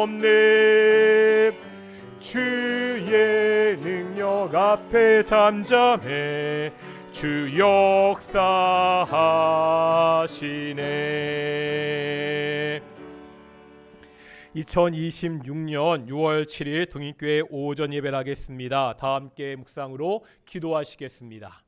없네. 주의 능력 앞에 잠잠해 주 역사하시네. 2026년 6월 7일 동인교회 오전 예배를 하겠습니다. 다 함께 묵상으로 기도하시겠습니다.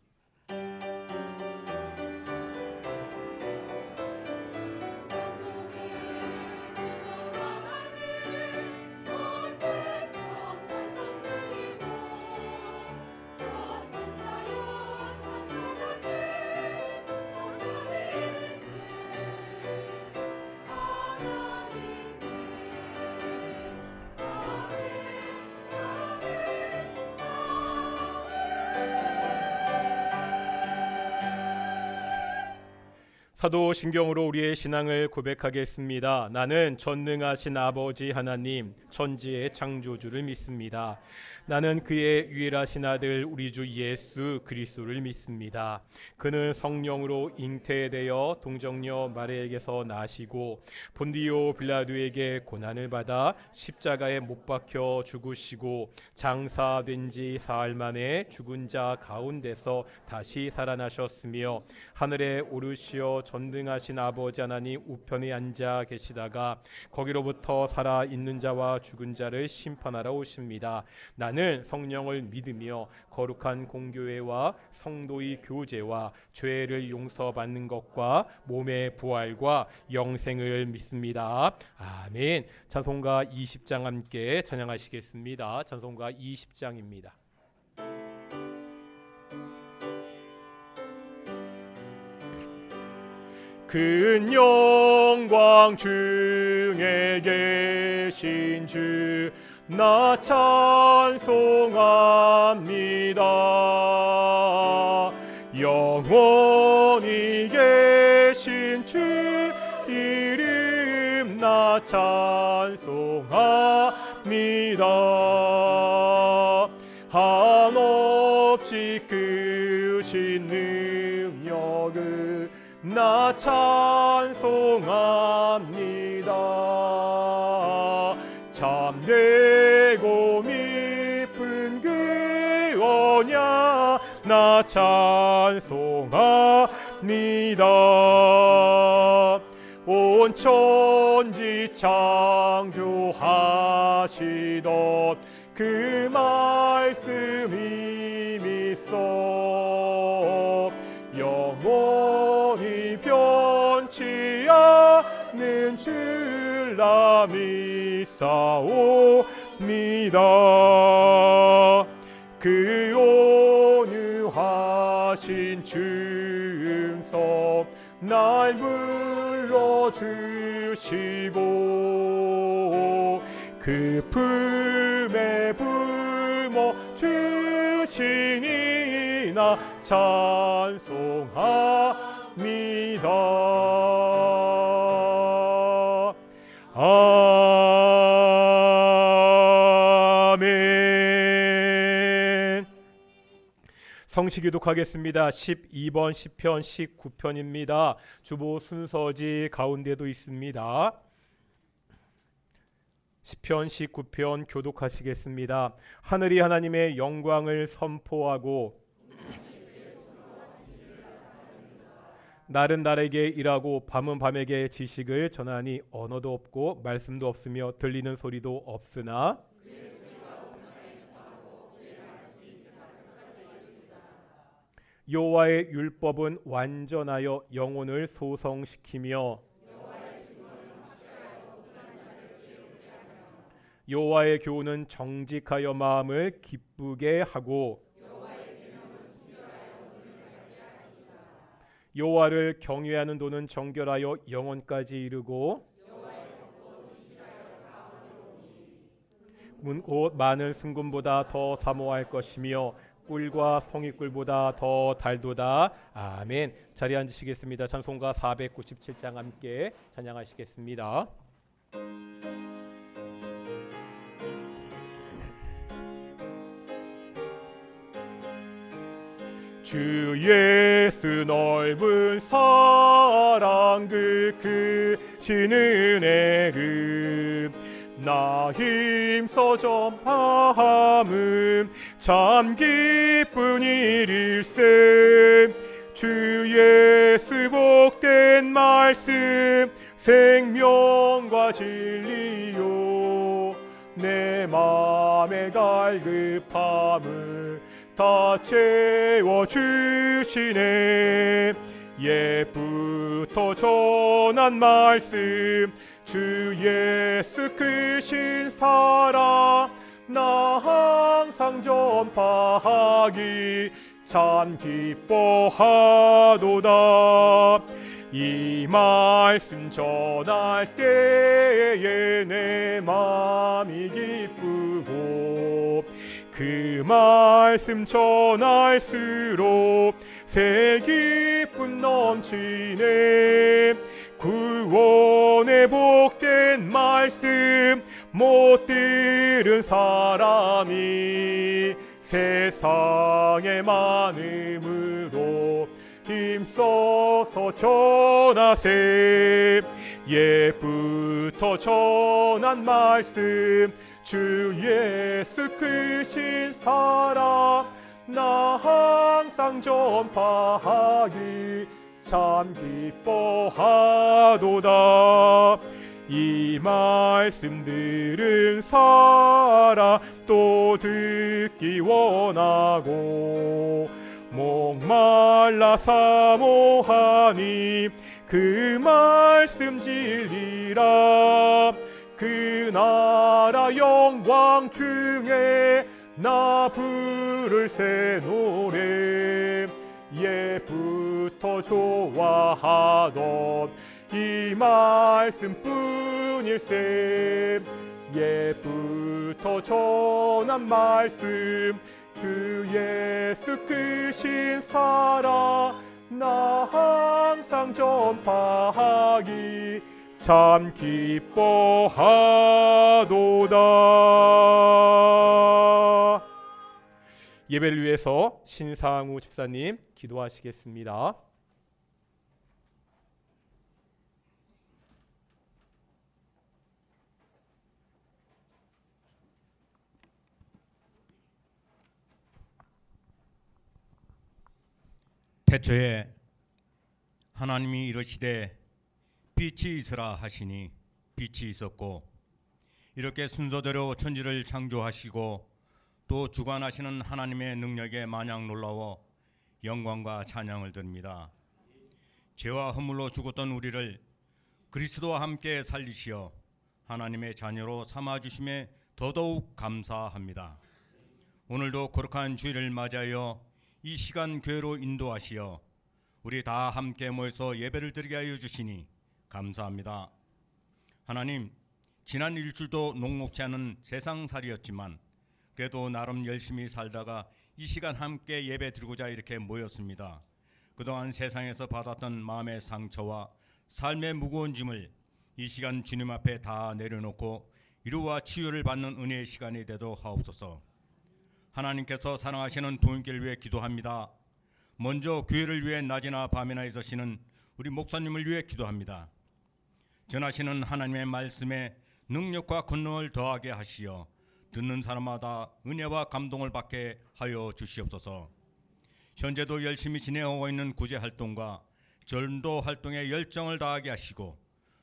사도신경으로 우리의 신앙을 고백하겠습니다. 나는 전능하신 아버지 하나님 천지의 창조주를 믿습니다. 나는 그의 유일하신 아들 우리 주 예수 그리스도를 믿습니다. 그는 성령으로 잉태되어 동정녀 마리아에게서 나시고 본디오 빌라도에게 고난을 받아 십자가에 못 박혀 죽으시고 장사된 지 사흘 만에 죽은 자 가운데서 다시 살아나셨으며 하늘에 오르시어 전능하신 아버지 하나님 우편에 앉아 계시다가 거기로부터 살아있는 자와 죽은 자를 심판하러 오십니다. 나는 성령을 믿으며 거룩한 공교회와 성도의 교제와 죄를 용서받는 것과 몸의 부활과 영생을 믿습니다. 아멘. 찬송가 20장 함께 찬양하시겠습니다. 찬송가 20장입니다. 큰 영광 중에 계신 주 나 찬송합니다. 영원히 계신 주 이름 나 찬송합니다. 한없이 크신 능력을 나 찬송합니다. 참되고 미쁜 그 언약 나 찬송합니다. 온 천지 창조하시던 그 말씀이 믿소 영원히 변치 않는 줄라 믿사옵니다. 그 온유하신 주음성 날 불러주시고 그 품에 품어 주시니 나 찬송합니다. 아멘. 성시 교독하겠습니다. 12번 시편 19편입니다. 주보 순서지 가운데도 있습니다. 시편 19편 교독하시겠습니다. 하늘이 하나님의 영광을 선포하고 날은 날에게 일하고 밤은 밤에게 지식을 전하니 언어도 없고 말씀도 없으며 들리는 소리도 없으나 여호와의 율법은 완전하여 영혼을 소성시키며 여호와의 교훈은 정직하여 마음을 기쁘게 하고 여호와를 경외하는 도는 정결하여 영혼까지 이르고 곧 마늘 순금보다 더 사모할 것이며 꿀과 성의꿀보다 더 달도다. 아멘. 자리에 앉으시겠습니다. 찬송가 497장 함께 찬양하시겠습니다. 주 예수 넓은 사랑 그 크신 은혜를 나 힘써 전파함은 참 기쁜 일일세. 주 예수 복된 말씀 생명과 진리요. 내 맘의 갈급함을 다 채워주시네. 옛부터 전한 말씀 주 예수 크신 사랑 나 항상 전파하기 참 기뻐하도다. 이 말씀 전할 때에 내 마음이 기쁘고 그 말씀 전할수록 새 기쁨 넘치네. 구원의 복된 말씀 못 들은 사람이 세상의 많음으로 힘써서 전하세. 옛부터 전한 말씀 주 예수 크신 사랑 나 항상 전파하기 참 기뻐하도다. 이 말씀 들은 사람 또 듣기 원하고 목말라 사모하니 그 말씀 진리라. 그 나라 영광 중에 나 부를 새 노래. 옛부터 좋아하던 이 말씀뿐일세. 옛부터 전한 말씀 주 예수 크신 사랑 나 항상 전파하기 참 기뻐하도다. 예배를 위해서 신상우 집사님 기도하시겠습니다. 태초에 하나님이 이르시되 빛이 있으라 하시니 빛이 있었고, 이렇게 순서대로 천지를 창조하시고 또 주관하시는 하나님의 능력에 마냥 놀라워 영광과 찬양을 드립니다. 죄와 허물로 죽었던 우리를 그리스도와 함께 살리시어 하나님의 자녀로 삼아주심에 더더욱 감사합니다. 오늘도 거룩한 주일을 맞이하여 이 시간 교회로 인도하시어 우리 다 함께 모여서 예배를 드리게 하여 주시니 감사합니다. 하나님, 지난 일주일도 녹록지 않은 세상살이였지만 그래도 나름 열심히 살다가 이 시간 함께 예배 드리고자 이렇게 모였습니다. 그동안 세상에서 받았던 마음의 상처와 삶의 무거운 짐을 이 시간 주님 앞에 다 내려놓고 위로와 치유를 받는 은혜의 시간이 되도록 하옵소서. 하나님께서 사랑하시는 도인교를 위해 기도합니다. 먼저 교회를 위해 낮이나 밤이나 애쓰시는 우리 목사님을 위해 기도합니다. 전하시는 하나님의 말씀에 능력과 권능을 더하게 하시어 듣는 사람마다 은혜와 감동을 받게 하여 주시옵소서. 현재도 열심히 진행하고 있는 구제 활동과 전도 활동에 열정을 다하게 하시고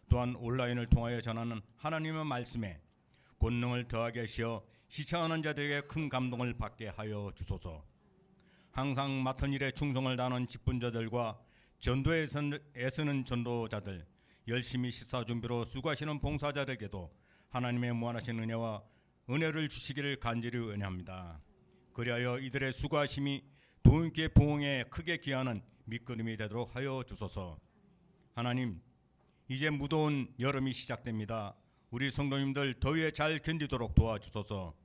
또한 온라인을 통하여 전하는 하나님의 말씀에 권능을 더하게 하시어 시청하는 자들에게 큰 감동을 받게 하여 주소서. 항상 맡은 일에 충성을 다하는 직분자들과 전도에 애쓰는 전도자들, 열심히 식사 준비로 수고하시는 봉사자들에게도 하나님의 무한하신 은혜와 은혜를 주시기를 간절히 은혜합니다. 그리하여 이들의 수고하심이 도인교회 부흥에 크게 기여하는 밑거름이 되도록 하여 주소서. 하나님, 이제 무더운 여름이 시작됩니다. 우리 성도님들 더위에 잘 견디도록 도와주소서.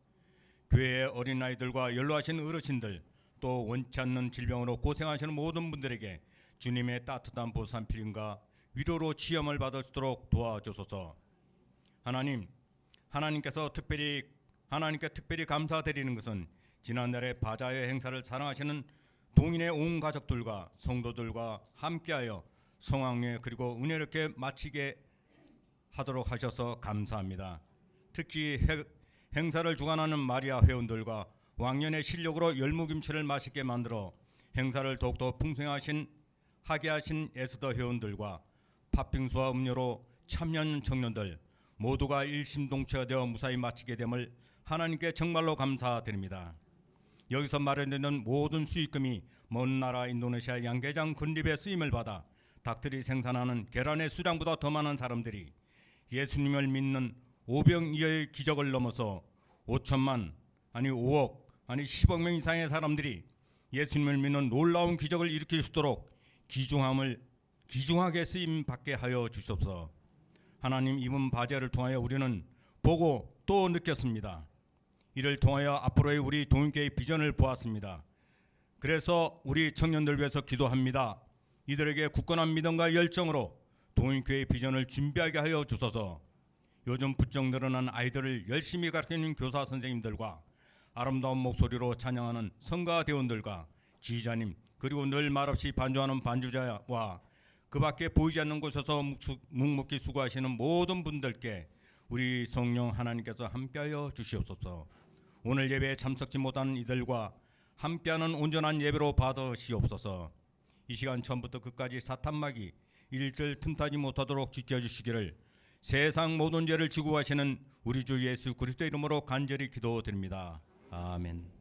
교회의 어린아이들과 연로하신 어르신들, 또 원치 않는 질병으로 고생하시는 모든 분들에게 주님의 따뜻한 보살핌과 위로로 치유함을 받을 수 있도록 도와주소서. 하나님, 하나님께 특별히 감사드리는 것은 지난날의 바자회 행사를 사랑하시는 동인의 온 가족들과 성도들과 함께하여 성황리에 그리고 은혜롭게 마치게 하도록 하셔서 감사합니다. 특히 행사를 주관하는 마리아 회원들과 왕년의 실력으로 열무김치를 맛있게 만들어 행사를 더욱더 풍성하게 하신 에스더 회원들과 팥빙수와 음료로 참여한 청년들 모두가 일심동체가 되어 무사히 마치게 됨을 하나님께 정말로 감사드립니다. 여기서 마련되는 모든 수익금이 먼 나라 인도네시아 양계장 군립에 쓰임을 받아 닭들이 생산하는 계란의 수량보다 더 많은 사람들이 예수님을 믿는 오병이어의 기적을 넘어서 5천만 아니 5억 아니 10억 명 이상의 사람들이 예수님을 믿는 놀라운 기적을 일으킬 수 있도록 귀중하게 쓰임 받게 하여 주시옵소서. 하나님, 이번 바제를 통하여 우리는 보고 또 느꼈습니다. 이를 통하여 앞으로의 우리 동인교회의 비전을 보았습니다. 그래서 우리 청년들 위해서 기도합니다. 이들에게 굳건한 믿음과 열정으로 동인교회의 비전을 준비하게 하여 주소서. 요즘 부쩍 늘어난 아이들을 열심히 가르치는 교사 선생님들과 아름다운 목소리로 찬양하는 성가 대원들과 지휘자님, 그리고 늘 말없이 반주하는 반주자와 그 밖에 보이지 않는 곳에서 묵묵히 수고하시는 모든 분들께 우리 성령 하나님께서 함께하여 주시옵소서. 오늘 예배에 참석지 못한 이들과 함께하는 온전한 예배로 받으시옵소서. 이 시간 처음부터 끝까지 사탄마귀 일절 틈타지 못하도록 지켜주시기를 세상 모든 죄를 지고 가시는 우리 주 예수 그리스도 이름으로 간절히 기도드립니다. 아멘.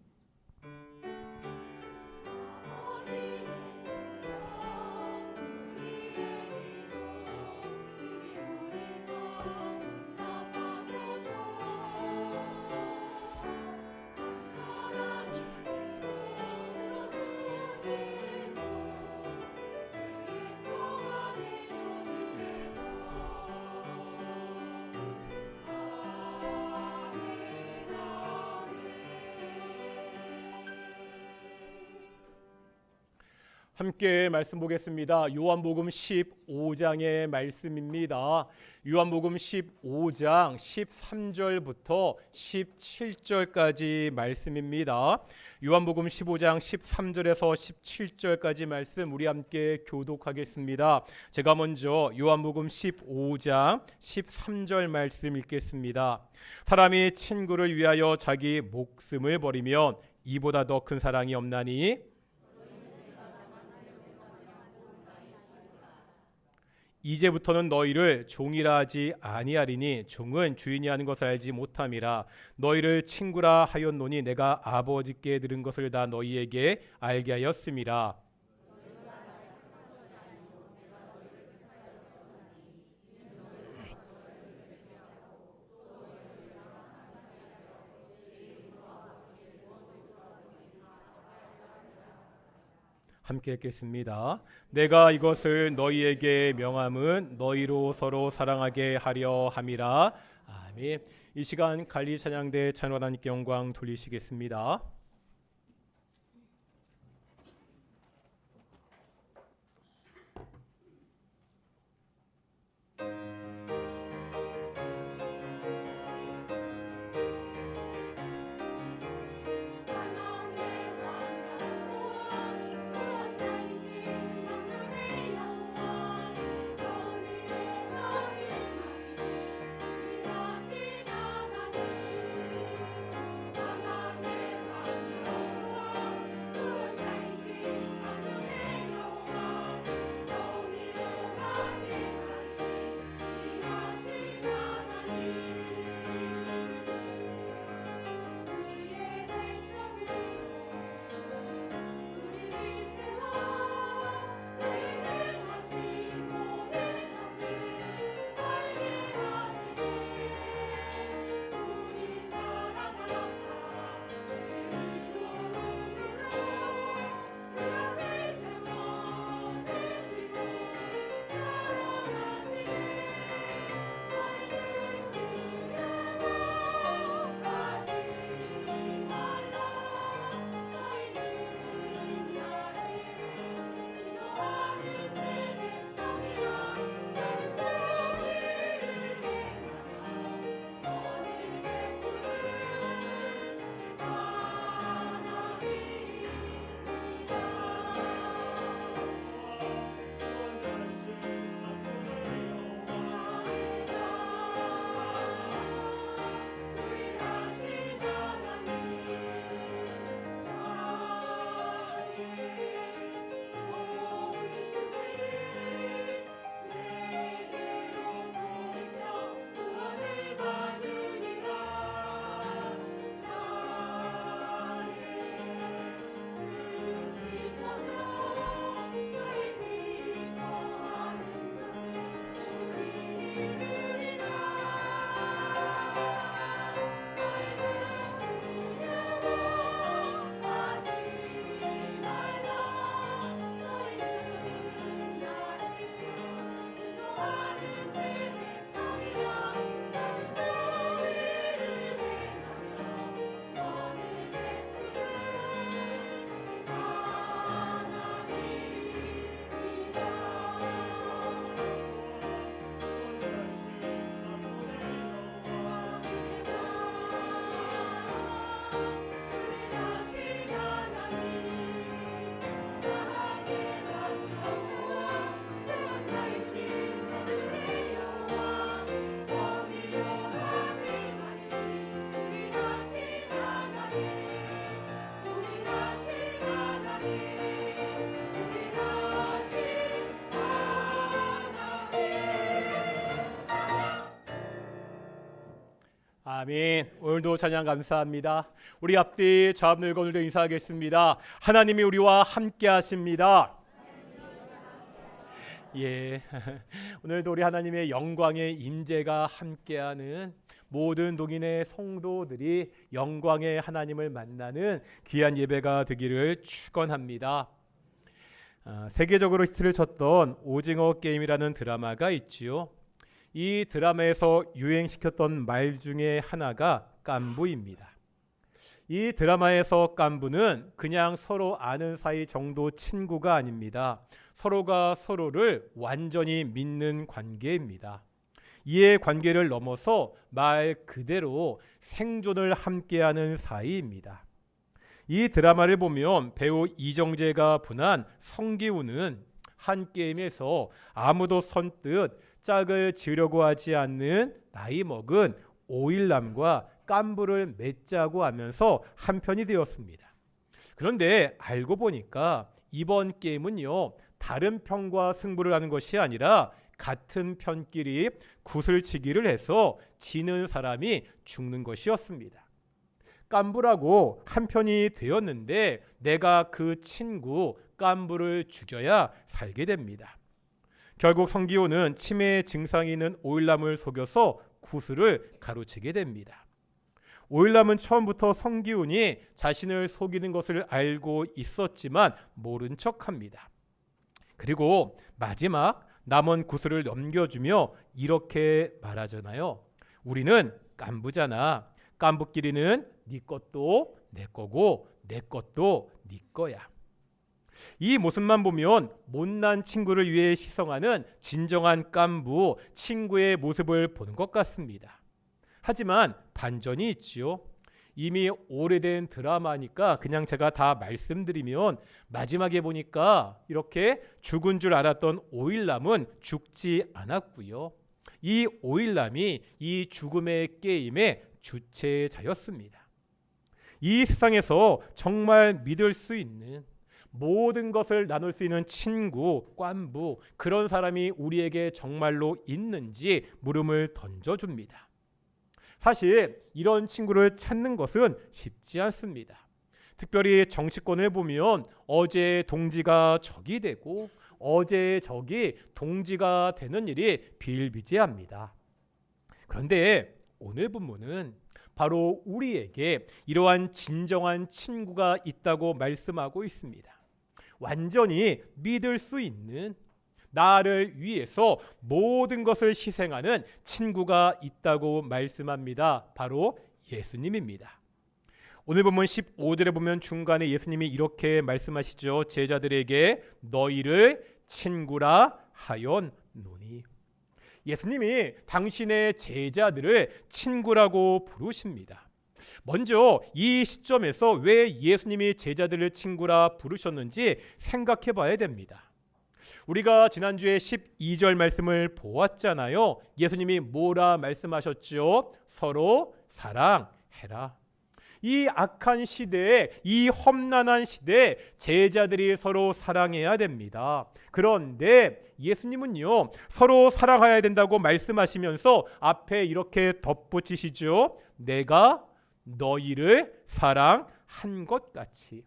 함께 말씀 보겠습니다. 요한복음 15장의 말씀입니다. 요한복음 15장 13절부터 17절까지 말씀입니다. 요한복음 15장 13절에서 17절까지 말씀 우리 함께 교독하겠습니다. 제가 먼저 요한복음 15장 13절 말씀 읽겠습니다. 사람이 친구를 위하여 자기 목숨을 버리면 이보다 더 큰 사랑이 없나니 이제부터는 너희를 종이라 하지 아니하리니 종은 주인이 하는 것을 알지 못함이라. 너희를 친구라 하였노니 내가 아버지께 들은 것을 다 너희에게 알게 하였음이라. 함께 읽겠습니다. 내가 이것을 너희에게 명함은 너희로 서로 사랑하게 하려 함이라. 아멘. 이 시간 관리 찬양대 찬원하나님께 영광 돌리시겠습니다. 아멘. 오늘도 찬양 감사합니다. 우리 앞뒤 좌합 늙어 오늘도 인사하겠습니다. 하나님이 우리와 함께 하십니다. 예, 오늘도 우리 하나님의 영광의 임재가 함께하는 모든 동인의 성도들이 영광의 하나님을 만나는 귀한 예배가 되기를 축원합니다. 세계적으로 히트를 쳤던 오징어 게임이라는 드라마가 있지요. 이 드라마에서 유행시켰던 말 중에 하나가 깐부입니다. 이 드라마에서 깐부는 그냥 서로 아는 사이 정도 친구가 아닙니다. 서로가 서로를 완전히 믿는 관계입니다. 이해 관계를 넘어서 말 그대로 생존을 함께하는 사이입니다. 이 드라마를 보면 배우 이정재가 분한 성기훈은 한 게임에서 아무도 선뜻 짝을 지으려고 하지 않는 나이 먹은 오일남과 깐부를 맺자고 하면서 한편이 되었습니다. 그런데 알고 보니까 이번 게임은요, 다른 편과 승부를 하는 것이 아니라 같은 편끼리 구슬치기를 해서 지는 사람이 죽는 것이었습니다. 깐부라고 한편이 되었는데 내가 그 친구 깐부를 죽여야 살게 됩니다. 결국 성기훈은 치매 증상이 있는 오일남을 속여서 구슬을 가로채게 됩니다. 오일남은 처음부터 성기훈이 자신을 속이는 것을 알고 있었지만 모른 척합니다. 그리고 마지막 남은 구슬을 넘겨주며 이렇게 말하잖아요. 우리는 깐부잖아. 깐부끼리는 네 것도 내 거고 내 것도 네 거야. 이 모습만 보면 못난 친구를 위해 희생하는 진정한 깐부 친구의 모습을 보는 것 같습니다. 하지만 반전이 있지요. 이미 오래된 드라마니까 그냥 제가 다 말씀드리면 마지막에 보니까 이렇게 죽은 줄 알았던 오일남은 죽지 않았고요. 이 오일남이 이 죽음의 게임의 주체자였습니다. 이 세상에서 정말 믿을 수 있는 모든 것을 나눌 수 있는 친구, 깐부, 그런 사람이 우리에게 정말로 있는지 물음을 던져줍니다. 사실 이런 친구를 찾는 것은 쉽지 않습니다. 특별히 정치권을 보면 어제 동지가 적이 되고 어제 적이 동지가 되는 일이 비일비재합니다. 그런데 오늘 본문은 바로 우리에게 이러한 진정한 친구가 있다고 말씀하고 있습니다. 완전히 믿을 수 있는, 나를 위해서 모든 것을 희생하는 친구가 있다고 말씀합니다. 바로 예수님입니다. 오늘 본문 15절에 보면 중간에 예수님이 이렇게 말씀하시죠. 제자들에게 너희를 친구라 하였노니. 예수님이 당신의 제자들을 친구라고 부르십니다. 먼저 이 시점에서 왜 예수님이 제자들을 친구라 부르셨는지 생각해 봐야 됩니다. 우리가 지난주에 12절 말씀을 보았잖아요. 예수님이 뭐라 말씀하셨죠? 서로 사랑해라. 이 악한 시대에, 이 험난한 시대에 제자들이 서로 사랑해야 됩니다. 그런데 예수님은요, 서로 사랑해야 된다고 말씀하시면서 앞에 이렇게 덧붙이시죠. 내가 너희를 사랑한 것 같이.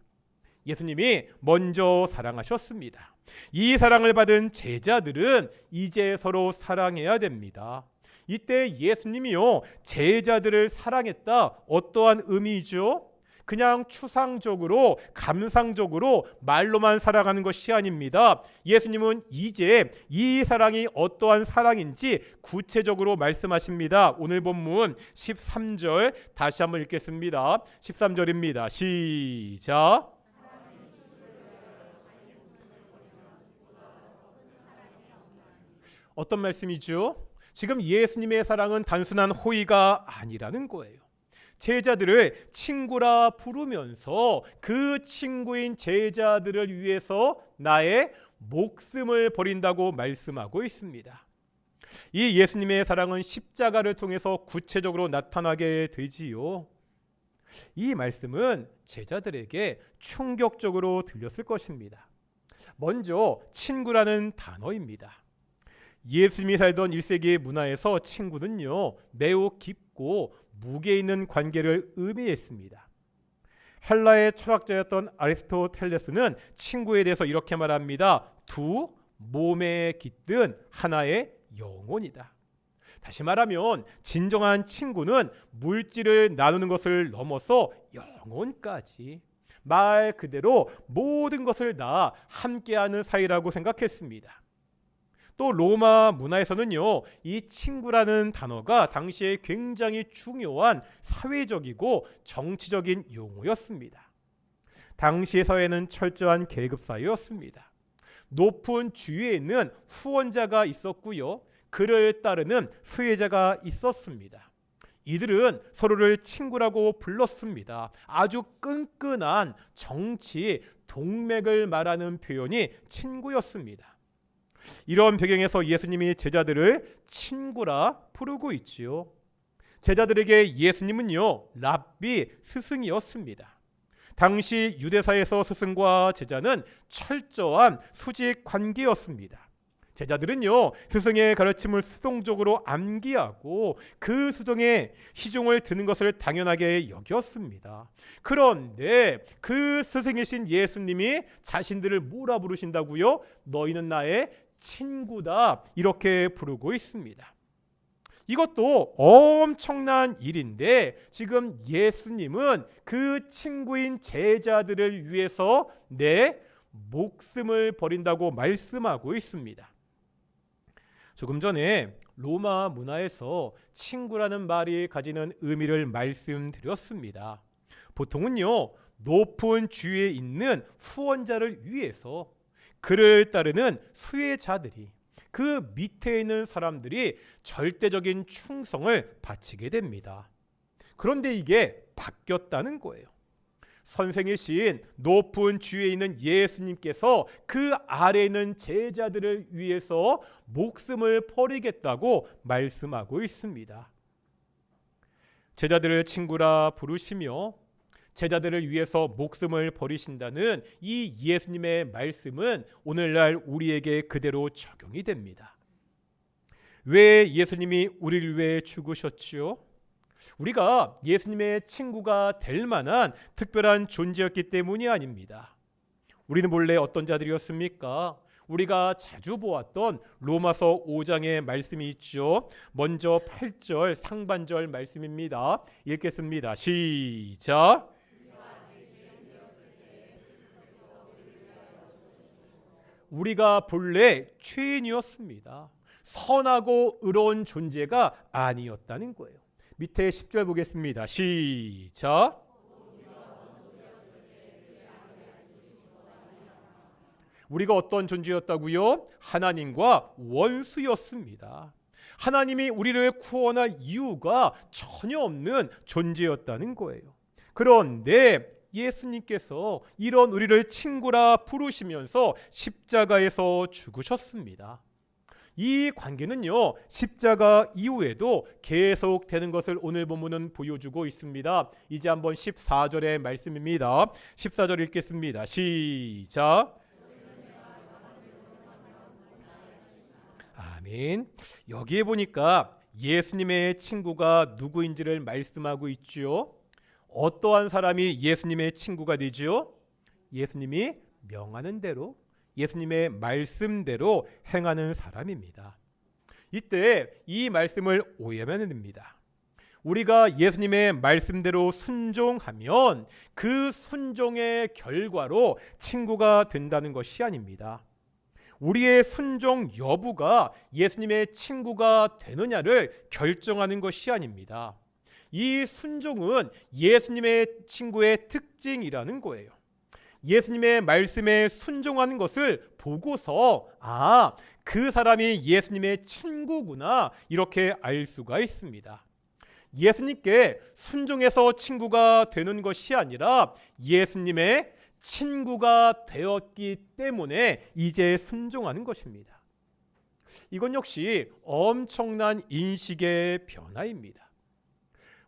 예수님이 먼저 사랑하셨습니다. 이 사랑을 받은 제자들은 이제 서로 사랑해야 됩니다. 이때 예수님이요, 제자들을 사랑했다. 어떠한 의미죠? 그냥 추상적으로, 감상적으로 말로만 사랑하는 것이 아닙니다. 예수님은 이제 이 사랑이 어떠한 사랑인지 구체적으로 말씀하십니다. 오늘 본문 13절 다시 한번 읽겠습니다. 13절입니다. 시작. 어떤 말씀이죠? 지금 예수님의 사랑은 단순한 호의가 아니라는 거예요. 제자들을 친구라 부르면서 그 친구인 제자들을 위해서 나의 목숨을 버린다고 말씀하고 있습니다. 이 예수님의 사랑은 십자가를 통해서 구체적으로 나타나게 되지요. 이 말씀은 제자들에게 충격적으로 들렸을 것입니다. 먼저 친구라는 단어입니다. 예수님이 살던 1세기 문화에서 친구는요, 매우 깊은 깊고 무게 있는 관계를 의미했습니다. 헬라의 철학자였던 아리스토텔레스는 친구에 대해서 이렇게 말합니다. 두 몸에 깃든 하나의 영혼이다. 다시 말하면 진정한 친구는 물질을 나누는 것을 넘어서 영혼까지, 말 그대로 모든 것을 다 함께하는 사이라고 생각했습니다. 또 로마 문화에서는요, 이 친구라는 단어가 당시에 굉장히 중요한 사회적이고 정치적인 용어였습니다. 당시의 사회는 철저한 계급 사회였습니다. 높은 주위에는 후원자가 있었고요, 그를 따르는 수혜자가 있었습니다. 이들은 서로를 친구라고 불렀습니다. 아주 끈끈한 정치 동맥을 말하는 표현이 친구였습니다. 이런 배경에서 예수님이 제자들을 친구라 부르고 있지요. 제자들에게 예수님은요, 랍비, 스승이었습니다. 당시 유대사에서 스승과 제자는 철저한 수직 관계였습니다. 제자들은요, 스승의 가르침을 수동적으로 암기하고 그 수동에 시종을 드는 것을 당연하게 여겼습니다. 그런데 그 스승이신 예수님이 자신들을 뭐라 부르신다고요? 너희는 나의 친구다, 이렇게 부르고 있습니다. 이것도 엄청난 일인데 지금 예수님은 그 친구인 제자들을 위해서 내 목숨을 버린다고 말씀하고 있습니다. 조금 전에 로마 문화에서 친구라는 말이 가지는 의미를 말씀드렸습니다. 보통은요, 높은 주위에 있는 후원자를 위해서 그를 따르는 수혜자들이, 그 밑에 있는 사람들이 절대적인 충성을 바치게 됩니다. 그런데 이게 바뀌었다는 거예요. 선생이신 높은 주위에 있는 예수님께서 그 아래에 있는 제자들을 위해서 목숨을 버리겠다고 말씀하고 있습니다. 제자들을 친구라 부르시며 제자들을 위해서 목숨을 버리신다는 이 예수님의 말씀은 오늘날 우리에게 그대로 적용이 됩니다. 왜 예수님이 우리를 위해 죽으셨지요? 우리가 예수님의 친구가 될 만한 특별한 존재였기 때문이 아닙니다. 우리는 본래 어떤 자들이었습니까? 우리가 자주 보았던 로마서 5장의 말씀이 있죠. 먼저 8절 상반절 말씀입니다. 읽겠습니다. 시작. 우리가 본래 죄인이었습니다. 선하고 의로운 존재가 아니었다는 거예요. 밑에 10절 보겠습니다. 시작. 우리가 어떤 존재였다고요? 하나님과 원수였습니다. 하나님이 우리를 구원할 이유가 전혀 없는 존재였다는 거예요. 그런데 예수님께서 이런 우리를 친구라 부르시면서 십자가에서 죽으셨습니다. 이 관계는요, 십자가 이후에도 계속되는 것을 오늘 본문은 보여주고 있습니다. 이제 한번 14절의 말씀입니다. 14절 읽겠습니다. 시작. 아멘. 여기에 보니까 예수님의 친구가 누구인지를 말씀하고 있죠. 어떠한 사람이 예수님의 친구가 되죠? 예수님이 명하는 대로, 예수님의 말씀대로 행하는 사람입니다. 이때 이 말씀을 오해하면 안 됩니다. 우리가 예수님의 말씀대로 순종하면 그 순종의 결과로 친구가 된다는 것이 아닙니다. 우리의 순종 여부가 예수님의 친구가 되느냐를 결정하는 것이 아닙니다. 이 순종은 예수님의 친구의 특징이라는 거예요. 예수님의 말씀에 순종하는 것을 보고서 그 사람이 예수님의 친구구나, 이렇게 알 수가 있습니다. 예수님께 순종해서 친구가 되는 것이 아니라 예수님의 친구가 되었기 때문에 이제 순종하는 것입니다. 이건 역시 엄청난 인식의 변화입니다.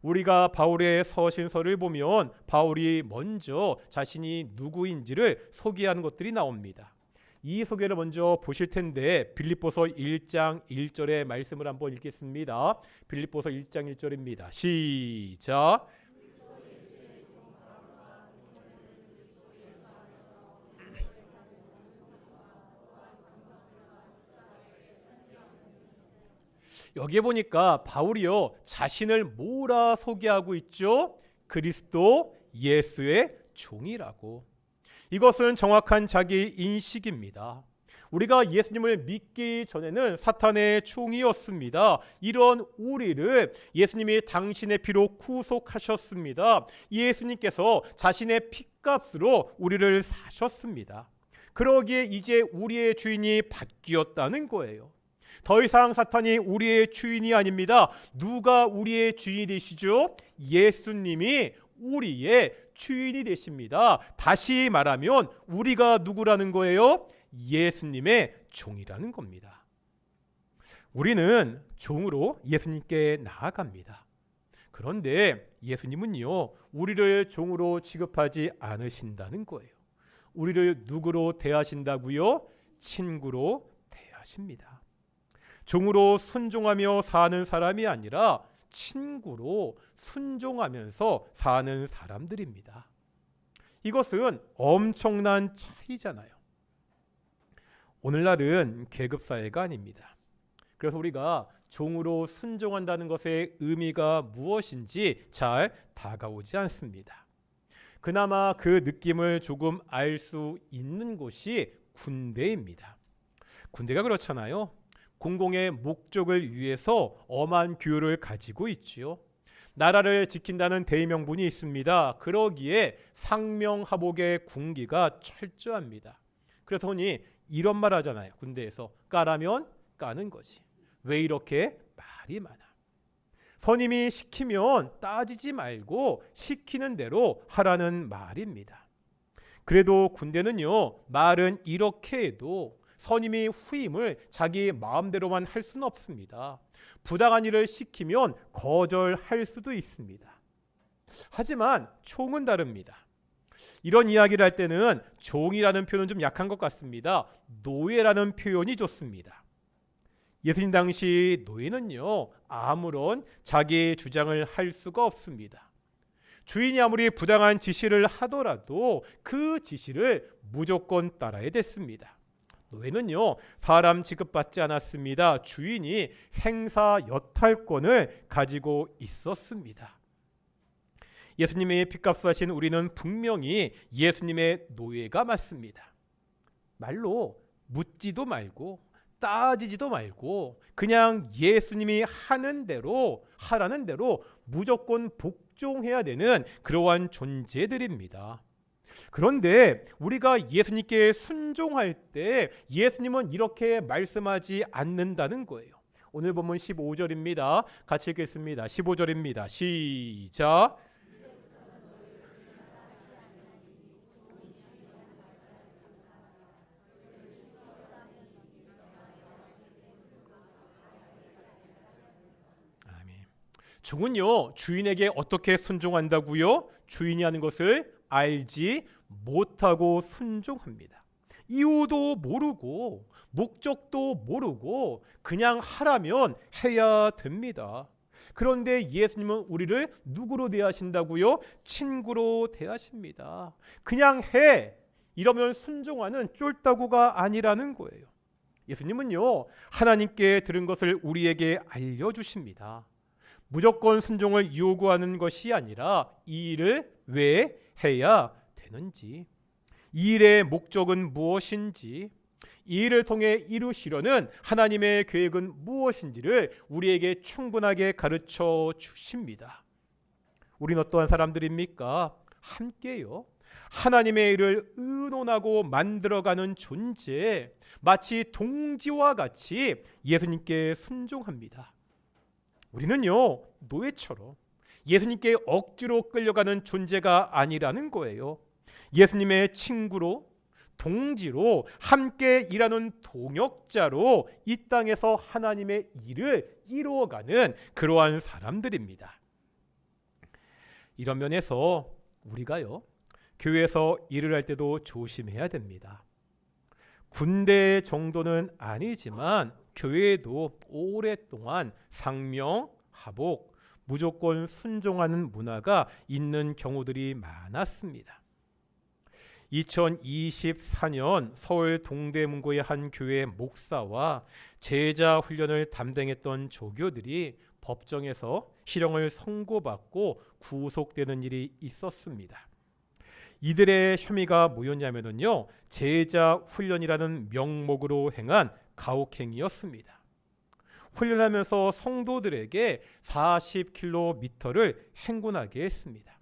우리가 바울의 서신서를 보면 바울이 먼저 자신이 누구인지를 소개하는 것들이 나옵니다. 이 소개를 먼저 보실 텐데 빌립보서 1장 1절의 말씀을 한번 읽겠습니다. 빌립보서 1장 1절입니다. 시작. 여기에 보니까 바울이요 자신을 뭐라 소개하고 있죠? 그리스도 예수의 종이라고. 이것은 정확한 자기 인식입니다. 우리가 예수님을 믿기 전에는 사탄의 종이었습니다. 이런 우리를 예수님이 당신의 피로 구속하셨습니다. 예수님께서 자신의 피값으로 우리를 사셨습니다. 그러기에 이제 우리의 주인이 바뀌었다는 거예요. 더 이상 사탄이 우리의 주인이 아닙니다. 누가 우리의 주인이 되시죠? 예수님이 우리의 주인이 되십니다. 다시 말하면 우리가 누구라는 거예요? 예수님의 종이라는 겁니다. 우리는 종으로 예수님께 나아갑니다. 그런데 예수님은요 우리를 종으로 취급하지 않으신다는 거예요. 우리를 누구로 대하신다고요? 친구로 대하십니다. 종으로 순종하며 사는 사람이 아니라 친구로 순종하면서 사는 사람들입니다. 이것은 엄청난 차이잖아요. 오늘날은 계급사회가 아닙니다. 그래서 우리가 종으로 순종한다는 것의 의미가 무엇인지 잘 다가오지 않습니다. 그나마 그 느낌을 조금 알 수 있는 곳이 군대입니다. 군대가 그렇잖아요. 공공의 목적을 위해서 엄한 규율을 가지고 있지요. 나라를 지킨다는 대의명분이 있습니다. 그러기에 상명하복의 군기가 철저합니다. 그래서 흔히 이런 말 하잖아요. 군대에서 까라면 까는 거지. 왜 이렇게 말이 많아? 선임이 시키면 따지지 말고 시키는 대로 하라는 말입니다. 그래도 군대는요 말은 이렇게 해도 선임이 후임을 자기 마음대로만 할 수는 없습니다. 부당한 일을 시키면 거절할 수도 있습니다. 하지만 총은 다릅니다. 이런 이야기를 할 때는 종이라는 표현은 좀 약한 것 같습니다. 노예라는 표현이 좋습니다. 예수님 당시 노예는요 아무런 자기 주장을 할 수가 없습니다. 주인이 아무리 부당한 지시를 하더라도 그 지시를 무조건 따라야 됐습니다. 노예는요 사람 취급받지 않았습니다. 주인이 생사 여탈권을 가지고 있었습니다. 예수님의 피값을 하신 우리는 분명히 예수님의 노예가 맞습니다. 말로 묻지도 말고 따지지도 말고 그냥 예수님이 하는 대로 하라는 대로 무조건 복종해야 되는 그러한 존재들입니다. 그런데 우리가 예수님께 순종할 때 예수님은 이렇게 말씀하지 않는다는 거예요. 오늘 본문 15절입니다. 같이 읽겠습니다. 15절입니다. 시작. 아멘. 종은요 주인에게 어떻게 순종한다고요? 주인이 하는 것을 알지 못하고 순종합니다. 이유도 모르고 목적도 모르고 그냥 하라면 해야 됩니다. 그런데 예수님은 우리를 누구로 대하신다고요? 친구로 대하십니다. 그냥 해 이러면 순종하는 쫄따구가 아니라는 거예요. 예수님은요 하나님께 들은 것을 우리에게 알려주십니다. 무조건 순종을 요구하는 것이 아니라 이 일을 왜 해야 되는지, 이 일의 목적은 무엇인지, 이 일을 통해 이루시려는 하나님의 계획은 무엇인지를 우리에게 충분하게 가르쳐 주십니다. 우린 어떠한 사람들입니까? 함께요 하나님의 일을 의논하고 만들어가는 존재, 마치 동지와 같이 예수님께 순종합니다. 우리는요 노예처럼 예수님께 억지로 끌려가는 존재가 아니라는 거예요. 예수님의 친구로, 동지로, 함께 일하는 동역자로 이 땅에서 하나님의 일을 이루어가는 그러한 사람들입니다. 이런 면에서 우리가요 교회에서 일을 할 때도 조심해야 됩니다. 군대 정도는 아니지만 교회에도 오랫동안 상명, 하복, 무조건 순종하는 문화가 있는 경우들이 많았습니다. 2024년 서울 동대문구의 한 교회 목사와 제자 훈련을 담당했던 조교들이 법정에서 실형을 선고받고 구속되는 일이 있었습니다. 이들의 혐의가 뭐였냐면요, 제자 훈련이라는 명목으로 행한 가혹행위였습니다. 훈련하면서 성도들에게 40km를 행군하게 했습니다.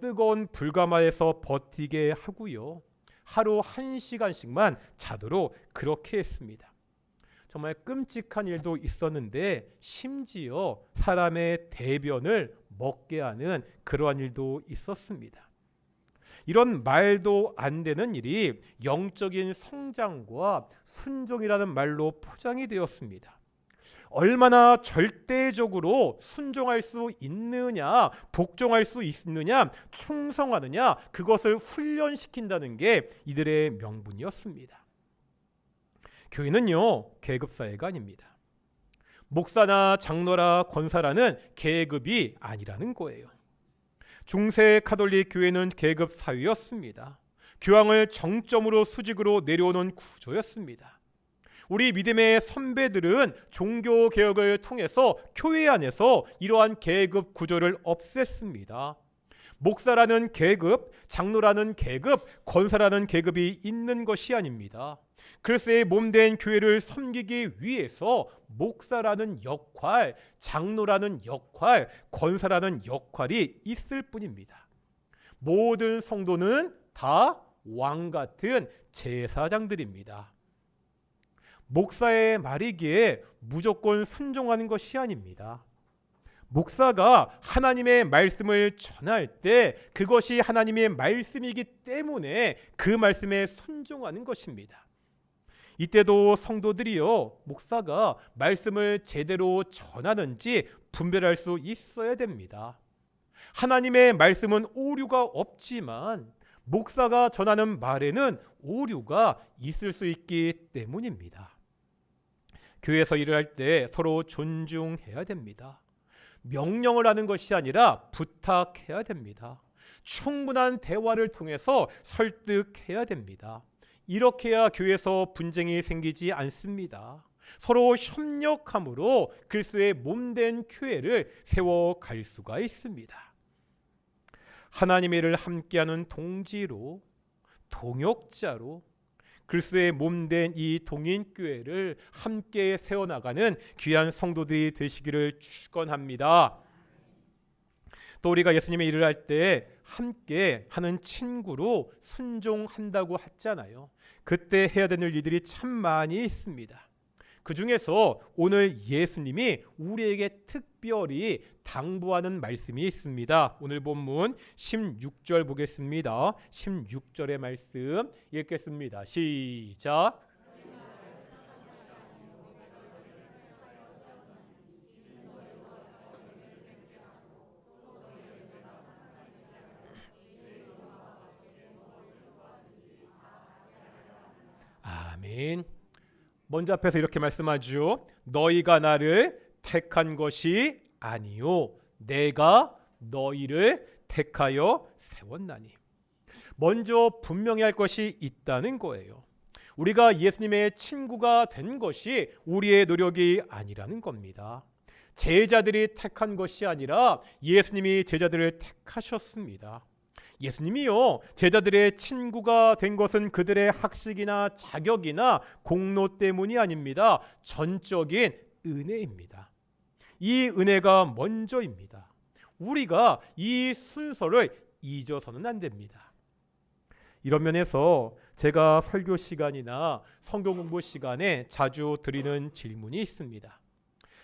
뜨거운 불가마에서 버티게 하고요, 하루 1시간씩만 자도록 그렇게 했습니다. 정말 끔찍한 일도 있었는데 심지어 사람의 대변을 먹게 하는 그러한 일도 있었습니다. 이런 말도 안 되는 일이 영적인 성장과 순종이라는 말로 포장이 되었습니다. 얼마나 절대적으로 순종할 수 있느냐, 복종할 수 있느냐, 충성하느냐, 그것을 훈련시킨다는 게 이들의 명분이었습니다. 교회는요, 계급사회가 아닙니다. 목사나 장로라 권사라는 계급이 아니라는 거예요. 중세 가톨릭 교회는 계급 사회였습니다. 교황을 정점으로 수직으로 내려오는 구조였습니다. 우리 믿음의 선배들은 종교 개혁을 통해서 교회 안에서 이러한 계급 구조를 없앴습니다. 목사라는 계급, 장로라는 계급, 권사라는 계급이 있는 것이 아닙니다. 그리스도의 몸된 교회를 섬기기 위해서 목사라는 역할, 장로라는 역할, 권사라는 역할이 있을 뿐입니다. 모든 성도는 다 왕 같은 제사장들입니다. 목사의 말이기에 무조건 순종하는 것이 아닙니다. 목사가 하나님의 말씀을 전할 때 그것이 하나님의 말씀이기 때문에 그 말씀에 순종하는 것입니다. 이때도 성도들이요, 목사가 말씀을 제대로 전하는지 분별할 수 있어야 됩니다. 하나님의 말씀은 오류가 없지만 목사가 전하는 말에는 오류가 있을 수 있기 때문입니다. 교회에서 일을 할 때 서로 존중해야 됩니다. 명령을 하는 것이 아니라 부탁해야 됩니다. 충분한 대화를 통해서 설득해야 됩니다. 이렇게 해야 교회에서 분쟁이 생기지 않습니다. 서로 협력함으로 그리스도의 몸된 교회를 세워갈 수가 있습니다. 하나님의 일을 함께하는 동지로, 동역자로 그리스도의 몸된 이 동인교회를 함께 세워나가는 귀한 성도들이 되시기를 축원합니다. 또 우리가 예수님의 일을 할 때 함께 하는 친구로 순종한다고 했잖아요. 그때 해야 되는 일들이 참 많이 있습니다. 그 중에서 오늘 예수님이 우리에게 특별히 당부하는 말씀이 있습니다. 오늘 본문 16절 보겠습니다. 16절의 말씀 읽겠습니다. 시작. 아멘. 먼저 앞에서 이렇게 말씀하죠. 너희가 나를 택한 것이 아니요 내가 너희를 택하여 세웠나니. 먼저 분명히 할 것이 있다는 거예요. 우리가 예수님의 친구가 된 것이 우리의 노력이 아니라는 겁니다. 제자들이 택한 것이 아니라 예수님이 제자들을 택하셨습니다. 예수님이요, 제자들의 친구가 된 것은 그들의 학식이나 자격이나 공로 때문이 아닙니다. 전적인 은혜입니다. 이 은혜가 먼저입니다. 우리가 이 순서를 잊어서는 안 됩니다. 이런 면에서 제가 설교 시간이나 성경 공부 시간에 자주 드리는 질문이 있습니다.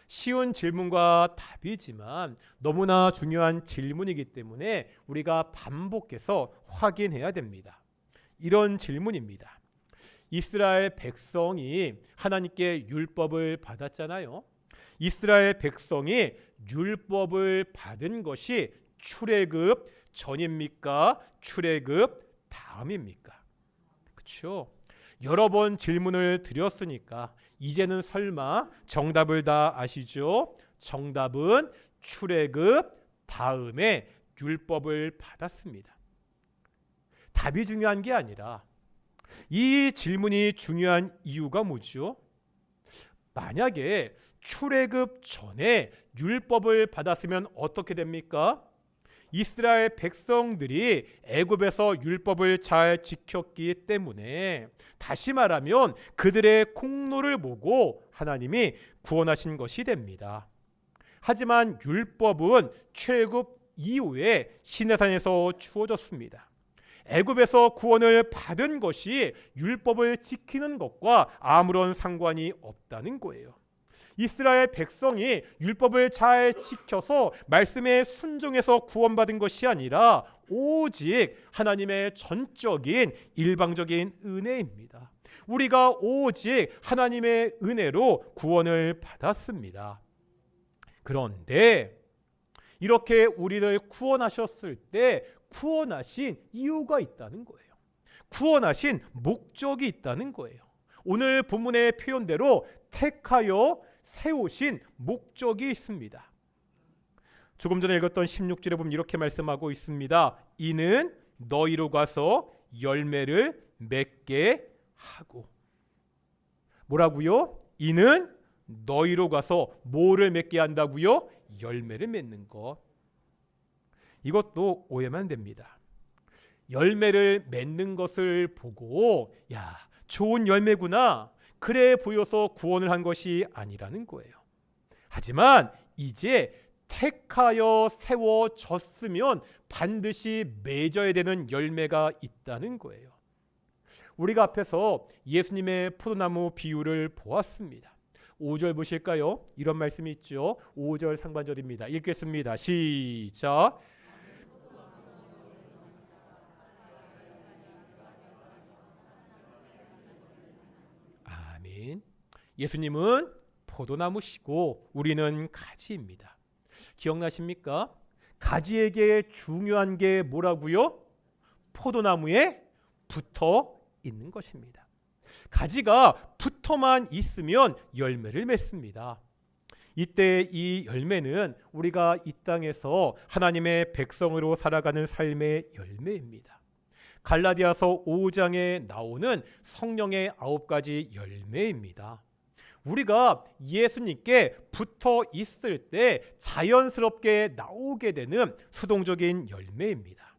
쉬운 질문과 답이지만 너무나 중요한 질문이기 때문에 우리가 반복해서 확인해야 됩니다. 이런 질문입니다. 이스라엘 백성이 하나님께 율법을 받았잖아요. 이스라엘 백성이 율법을 받은 것이 출애굽 전입니까? 출애굽 다음입니까? 그렇죠? 여러 번 질문을 드렸으니까 이제는 설마 정답을 다 아시죠? 정답은 출애굽 다음에 율법을 받았습니다. 답이 중요한 게 아니라 이 질문이 중요한 이유가 뭐죠? 만약에 출애굽 전에 율법을 받았으면 어떻게 됩니까? 이스라엘 백성들이 애굽에서 율법을 잘 지켰기 때문에, 다시 말하면 그들의 공로를 보고 하나님이 구원하신 것이 됩니다. 하지만 율법은 출애굽 이후에 시내산에서 주어졌습니다. 애굽에서 구원을 받은 것이 율법을 지키는 것과 아무런 상관이 없다는 거예요. 이스라엘 백성이 율법을 잘 지켜서 말씀에 순종해서 구원받은 것이 아니라 오직 하나님의 전적인 일방적인 은혜입니다. 우리가 오직 하나님의 은혜로 구원을 받았습니다. 그런데 이렇게 우리를 구원하셨을 때 구원하신 이유가 있다는 거예요. 구원하신 목적이 있다는 거예요. 오늘 본문의 표현대로 택하여 세우신 목적이 있습니다. 조금 전에 읽었던 16절에 보면 이렇게 말씀하고 있습니다. 이는 너희로 가서 열매를 맺게 하고. 뭐라고요? 이는 너희로 가서 뭐를 맺게 한다고요? 열매를 맺는 것. 이것도 오해만 안 됩니다. 열매를 맺는 것을 보고 야, 좋은 열매구나, 그래 보여서 구원을 한 것이 아니라는 거예요. 하지만 이제 택하여 세워졌으면 반드시 맺어야 되는 열매가 있다는 거예요. 우리가 앞에서 예수님의 포도나무 비유를 보았습니다. 5절 보실까요? 이런 말씀이 있죠. 5절 상반절입니다. 읽겠습니다. 시작. 아멘. 예수님은 포도나무시고 우리는 가지입니다. 기억나십니까? 가지에게 중요한 게 뭐라고요? 포도나무에 붙어 있는 것입니다. 가지가 붙어만 있으면 열매를 맺습니다. 이때 이 열매는 우리가 이 땅에서 하나님의 백성으로 살아가는 삶의 열매입니다. 갈라디아서 5장에 나오는 성령의 9가지 열매입니다. 우리가 예수님께 붙어 있을 때 자연스럽게 나오게 되는 수동적인 열매입니다.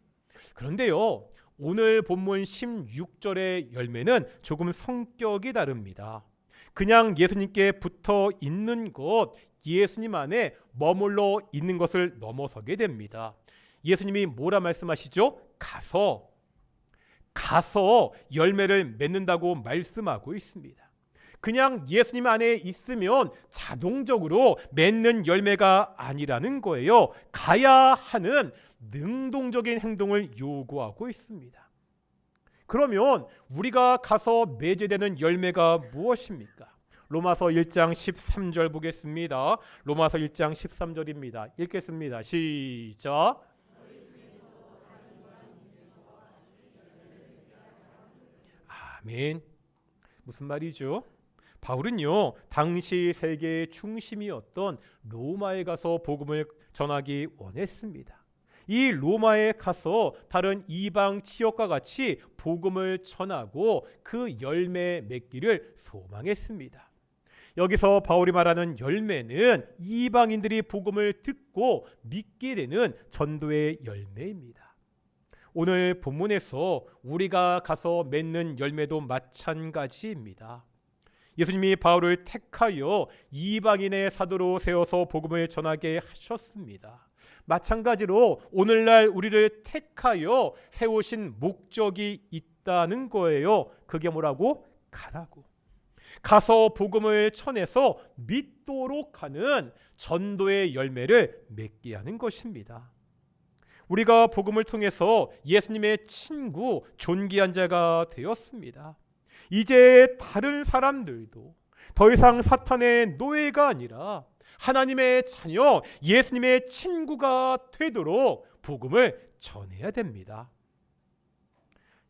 그런데요, 오늘 본문 16절의 열매는 조금 성격이 다릅니다. 그냥 예수님께 붙어 있는 것, 예수님 안에 머물러 있는 것을 넘어서게 됩니다. 예수님이 뭐라 말씀하시죠? 가서 열매를 맺는다고 말씀하고 있습니다. 그냥 예수님 안에 있으면 자동적으로 맺는 열매가 아니라는 거예요. 가야 하는 능동적인 행동을 요구하고 있습니다. 그러면 우리가 가서 맺어야 되는 열매가 무엇입니까? 로마서 1장 13절 보겠습니다. 로마서 1장 13절입니다. 읽겠습니다. 시작. 아멘. 무슨 말이죠? 바울은요, 당시 세계의 중심이었던 로마에 가서 복음을 전하기 원했습니다. 이 로마에 가서 다른 이방 지역과 같이 복음을 전하고 그 열매 맺기를 소망했습니다. 여기서 바울이 말하는 열매는 이방인들이 복음을 듣고 믿게 되는 전도의 열매입니다. 오늘 본문에서 우리가 가서 맺는 열매도 마찬가지입니다. 예수님이 바울을 택하여 이방인의 사도로 세워서 복음을 전하게 하셨습니다. 마찬가지로 오늘날 우리를 택하여 세우신 목적이 있다는 거예요. 그게 뭐라고? 가라고. 가서 복음을 전해서 믿도록 하는 전도의 열매를 맺게 하는 것입니다. 우리가 복음을 통해서 예수님의 친구, 존귀한 자가 되었습니다. 이제 다른 사람들도 더 이상 사탄의 노예가 아니라 하나님의 자녀, 예수님의 친구가 되도록 복음을 전해야 됩니다.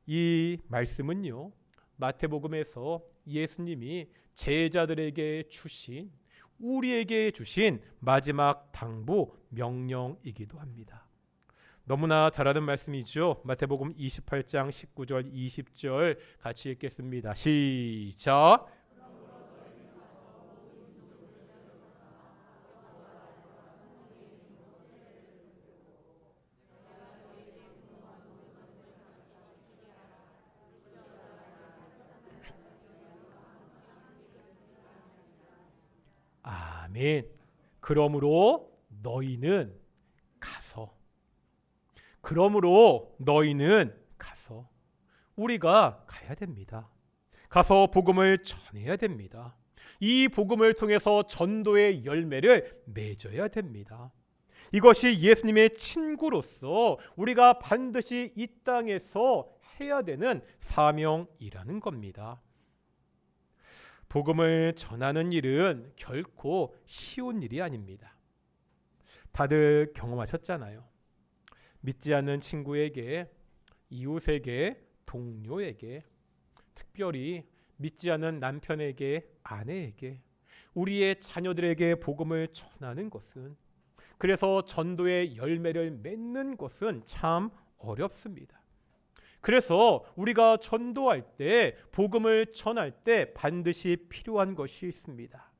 이 말씀은요, 마태복음에서 예수님이 제자들에게 주신, 우리에게 주신 마지막 당부 명령이기도 합니다. 너무나 잘 아는 말씀이죠. 마태복음 28장 19절 20절 같이 읽겠습니다. 시작. 아멘. 그러므로 너희는 가서, 우리가 가야 됩니다. 가서 복음을 전해야 됩니다. 이 복음을 통해서 전도의 열매를 맺어야 됩니다. 이것이 예수님의 친구로서 우리가 반드시 이 땅에서 해야 되는 사명이라는 겁니다. 복음을 전하는 일은 결코 쉬운 일이 아닙니다. 다들 경험하셨잖아요. 믿지 않는 친구에게, 이웃에게, 동료에게, 특별히 믿지 않는 남편에게, 아내에게, 우리의 자녀들에게 복음을 전하는 것은, 그래서 전도의 열매를 맺는 것은 참 어렵습니다. 그래서 우리가 전도할 때, 복음을 전할 때 반드시 필요한 것이 있습니다.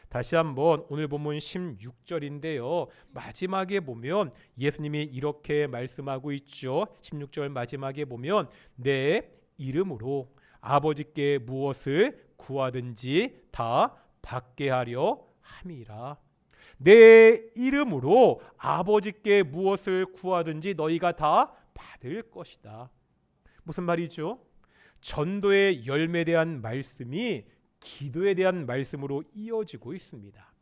다시 한번 오늘 본문 16절인데요. 마지막에 보면 예수님이 이렇게 말씀하고 있죠. 16절 마지막에 보면 내 이름으로 아버지께 무엇을 구하든지 다 받게 하려 함이라. 내 이름으로 아버지께 무엇을 구하든지 너희가 다 받을 것이다. 무슨 말이죠? 전도의 열매에 대한 말씀이 기도에 대한 말씀으로 이어지고 있습니다.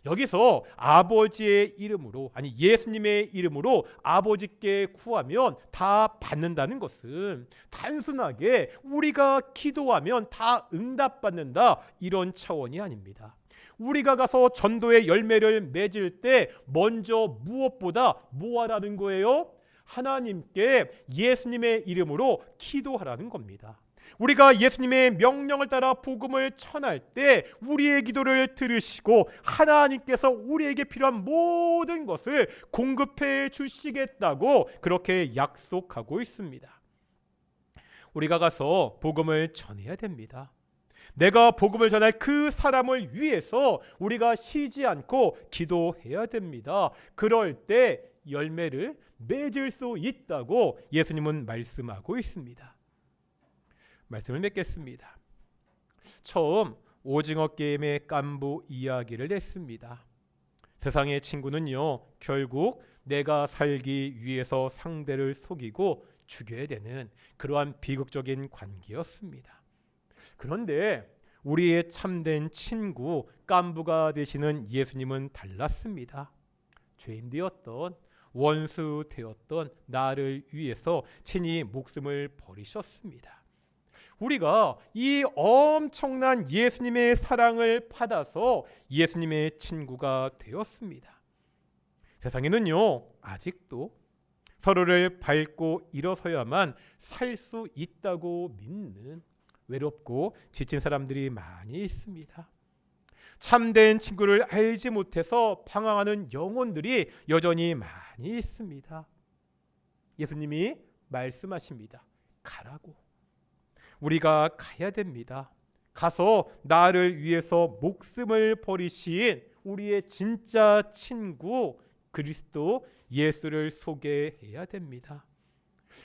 여기서 아버지의 이름으로, 아니 예수님의 이름으로 아버지께 구하면 다 받는다는 것은 단순하게 우리가 기도하면 다 응답받는다, 이런 차원이 아닙니다. 우리가 가서 전도의 열매를 맺을 때 먼저 무엇보다 뭐 하라는 거예요? 하나님께 예수님의 이름으로 기도하라는 겁니다. 우리가 예수님의 명령을 따라 복음을 전할 때 우리의 기도를 들으시고 하나님께서 우리에게 필요한 모든 것을 공급해 주시겠다고 그렇게 약속하고 있습니다. 우리가 가서 복음을 전해야 됩니다. 내가 복음을 전할 그 사람을 위해서 우리가 쉬지 않고 기도해야 됩니다. 그럴 때 열매를 맺을 수 있다고 예수님은 말씀하고 있습니다. 말씀을 맺겠습니다. 처음 오징어 게임의 깐부 이야기를 냈습니다. 세상의 친구는요, 결국 내가 살기 위해서 상대를 속이고 죽여야 되는 그러한 비극적인 관계였습니다. 그런데 우리의 참된 친구 깐부가 되시는 예수님은 달랐습니다. 죄인 되었던, 원수 되었던 나를 위해서 친히 목숨을 버리셨습니다. 우리가 이 엄청난 예수님의 사랑을 받아서 예수님의 친구가 되었습니다. 세상에는요, 아직도 서로를 밟고 일어서야만 살 수 있다고 믿는 외롭고 지친 사람들이 많이 있습니다. 참된 친구를 알지 못해서 방황하는 영혼들이 여전히 많이 있습니다. 예수님이 말씀하십니다. 가라고. 우리가 가야 됩니다. 가서 나를 위해서 목숨을 버리신 우리의 진짜 친구 그리스도 예수를 소개해야 됩니다.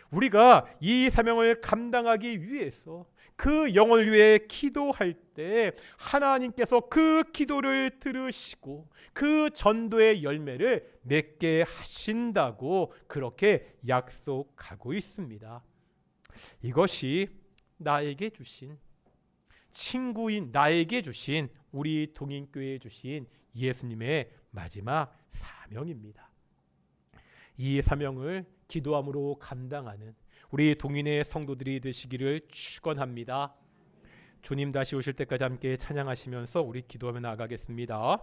우리가 이 사명을 감당하기 위해서 그 영혼을 위해 기도할 때 하나님께서 그 기도를 들으시고 그 전도의 열매를 맺게 하신다고 그렇게 약속하고 있습니다. 이것이 나에게 주신, 친구인 나에게 주신, 우리 동인교회에 주신 예수님의 마지막 사명입니다. 이 사명을 기도함으로 감당하는 우리 동인의 성도들이 되시기를 축원합니다. 주님 다시 오실 때까지 함께 찬양하시면서 우리 기도하며 나아가겠습니다.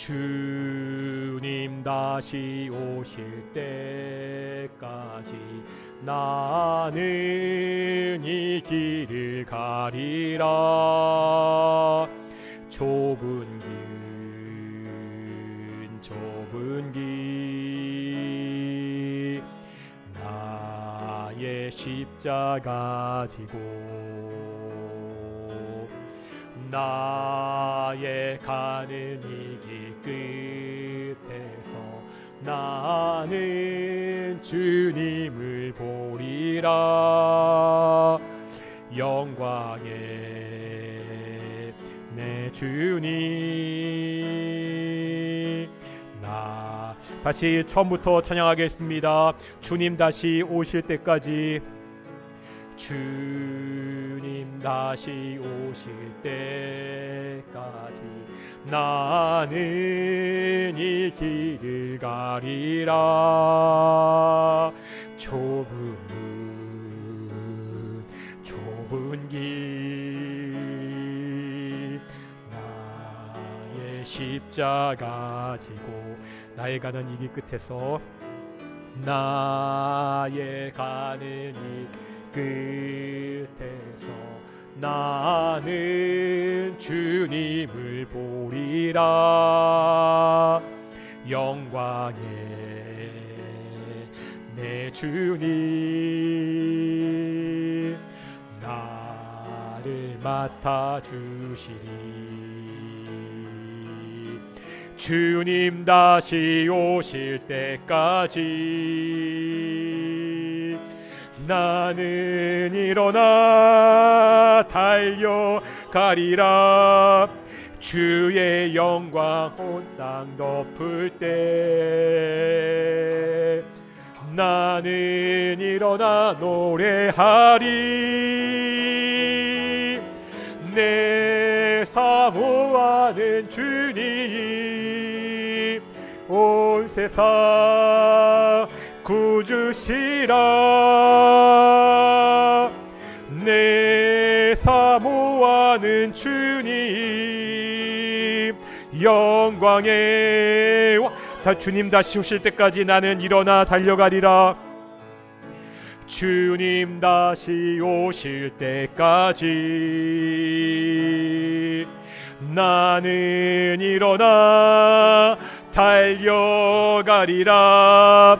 주님 다시 오실 때까지 나는 이 길을 가리라. 좁은 길 나의 십자가 지고 나의 가는 이 길 끝에서 나는 주님을 보리라. 영광의 내 주님. 나 다시 처음부터 찬양하겠습니다. 주님 다시 오실 때까지, 주님 다시 오실 때까지 나는 이 길을 가리라. 좁은 길 나의 십자가 지고 나의 가는 이 길 끝에서 나의 가는 이 끝에서 나는 주님을 보리라. 영광의 내 주님 나를 맡아주시리. 주님 다시 오실 때까지 나는 일어나 달려가리라. 주의 영광 온 땅 덮을 때 나는 일어나 노래하리. 내 사모하는 주님 온 세상 구주시라. 내 사모하는 주님 영광의 주님 다시 오실 때까지 나는 일어나 달려가리라. 주님 다시 오실 때까지 나는 일어나 달려가리라.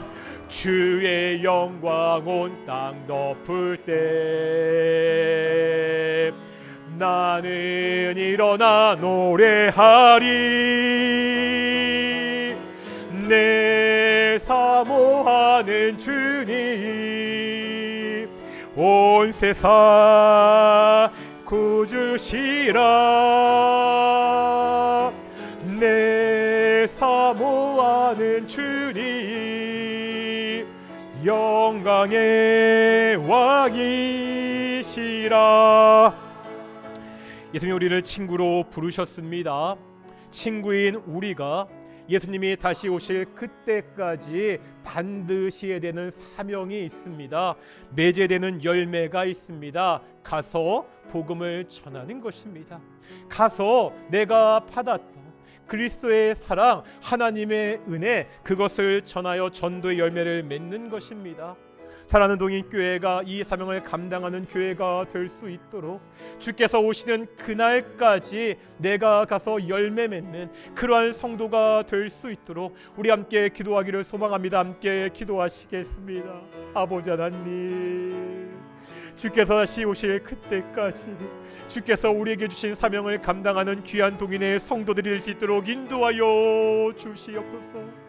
주의 영광 온 땅 덮을 때 나는 일어나 노래하리. 내 사모하는 주님 온 세상 구주시라. 내 사모하는 주님 영광의 왕이시라. 예수님이 우리를 친구로 부르셨습니다. 친구인 우리가 예수님이 다시 오실 그때까지 반드시 해야 되는 사명이 있습니다. 맺어야 되는 열매가 있습니다. 가서 복음을 전하는 것입니다. 가서 내가 받았던 그리스도의 사랑, 하나님의 은혜, 그것을 전하여 전도의 열매를 맺는 것입니다. 사랑하는 동인교회가 이 사명을 감당하는 교회가 될 수 있도록 주께서 오시는 그날까지 내가 가서 열매 맺는 그러한 성도가 될 수 있도록 우리 함께 기도하기를 소망합니다. 함께 기도하시겠습니다. 아버지 하나님, 주께서 다시 오실 그때까지 주께서 우리에게 주신 사명을 감당하는 귀한 동인의 성도들이 될 수 있도록 인도하여 주시옵소서.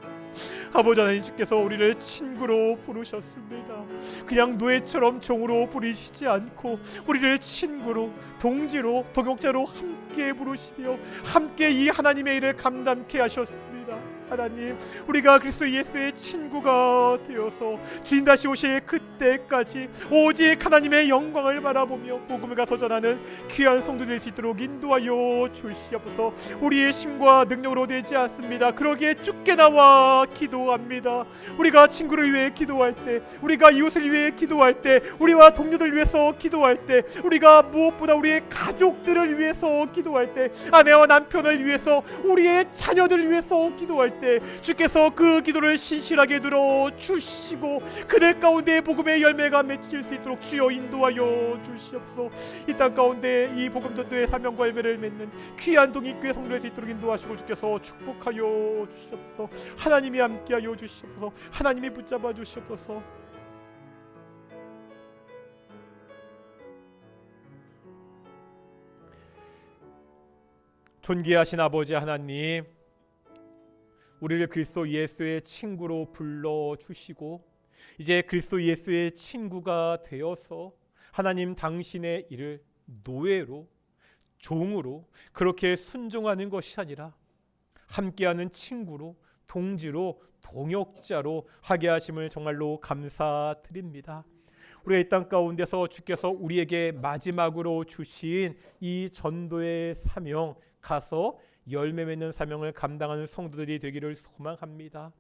아버지 하나님, 주께서 우리를 친구로 부르셨습니다. 그냥 노예처럼 종으로 부르시지 않고 우리를 친구로, 동지로, 동역자로 함께 부르시며 함께 이 하나님의 일을 감당케 하셨습니다. 하나님, 우리가 그리스도 예수의 친구가 되어서 주님 다시 오실 그때까지 오직 하나님의 영광을 바라보며 복음을 가서 전하는 귀한 성도 될 수 있도록 인도하여 주시옵소서. 우리의 힘과 능력으로 되지 않습니다. 그러기에 주께 나와 기도합니다. 우리가 친구를 위해 기도할 때, 우리가 이웃을 위해 기도할 때, 우리와 동료들 위해서 기도할 때, 우리가 무엇보다 우리의 가족들을 위해서 기도할 때, 아내와 남편을 위해서, 우리의 자녀들을 위해서 기도할 때 주께서 그 기도를 신실하게 들어주시고 그들 가운데 복음의 열매가 맺힐 수 있도록 주여 인도하여 주시옵소서. 이 땅 가운데 이 복음 전도의 사명과 열매를 맺는 귀한 동익교회 성도될 수 있도록 인도하시고 주께서 축복하여 주시옵소서. 하나님이 함께하여 주시옵소서. 하나님이 붙잡아 주시옵소서. 존귀하신 아버지 하나님, 우리를 그리스도 예수의 친구로 불러주시고 이제 그리스도 예수의 친구가 되어서 하나님 당신의 일을 노예로, 종으로 그렇게 순종하는 것이 아니라 함께하는 친구로, 동지로, 동역자로 하게 하심을 정말로 감사드립니다. 우리가 이 땅 가운데서 주께서 우리에게 마지막으로 주신 이 전도의 사명, 가서 열매 맺는 사명을 감당하는 성도들이 되기를 소망합니다.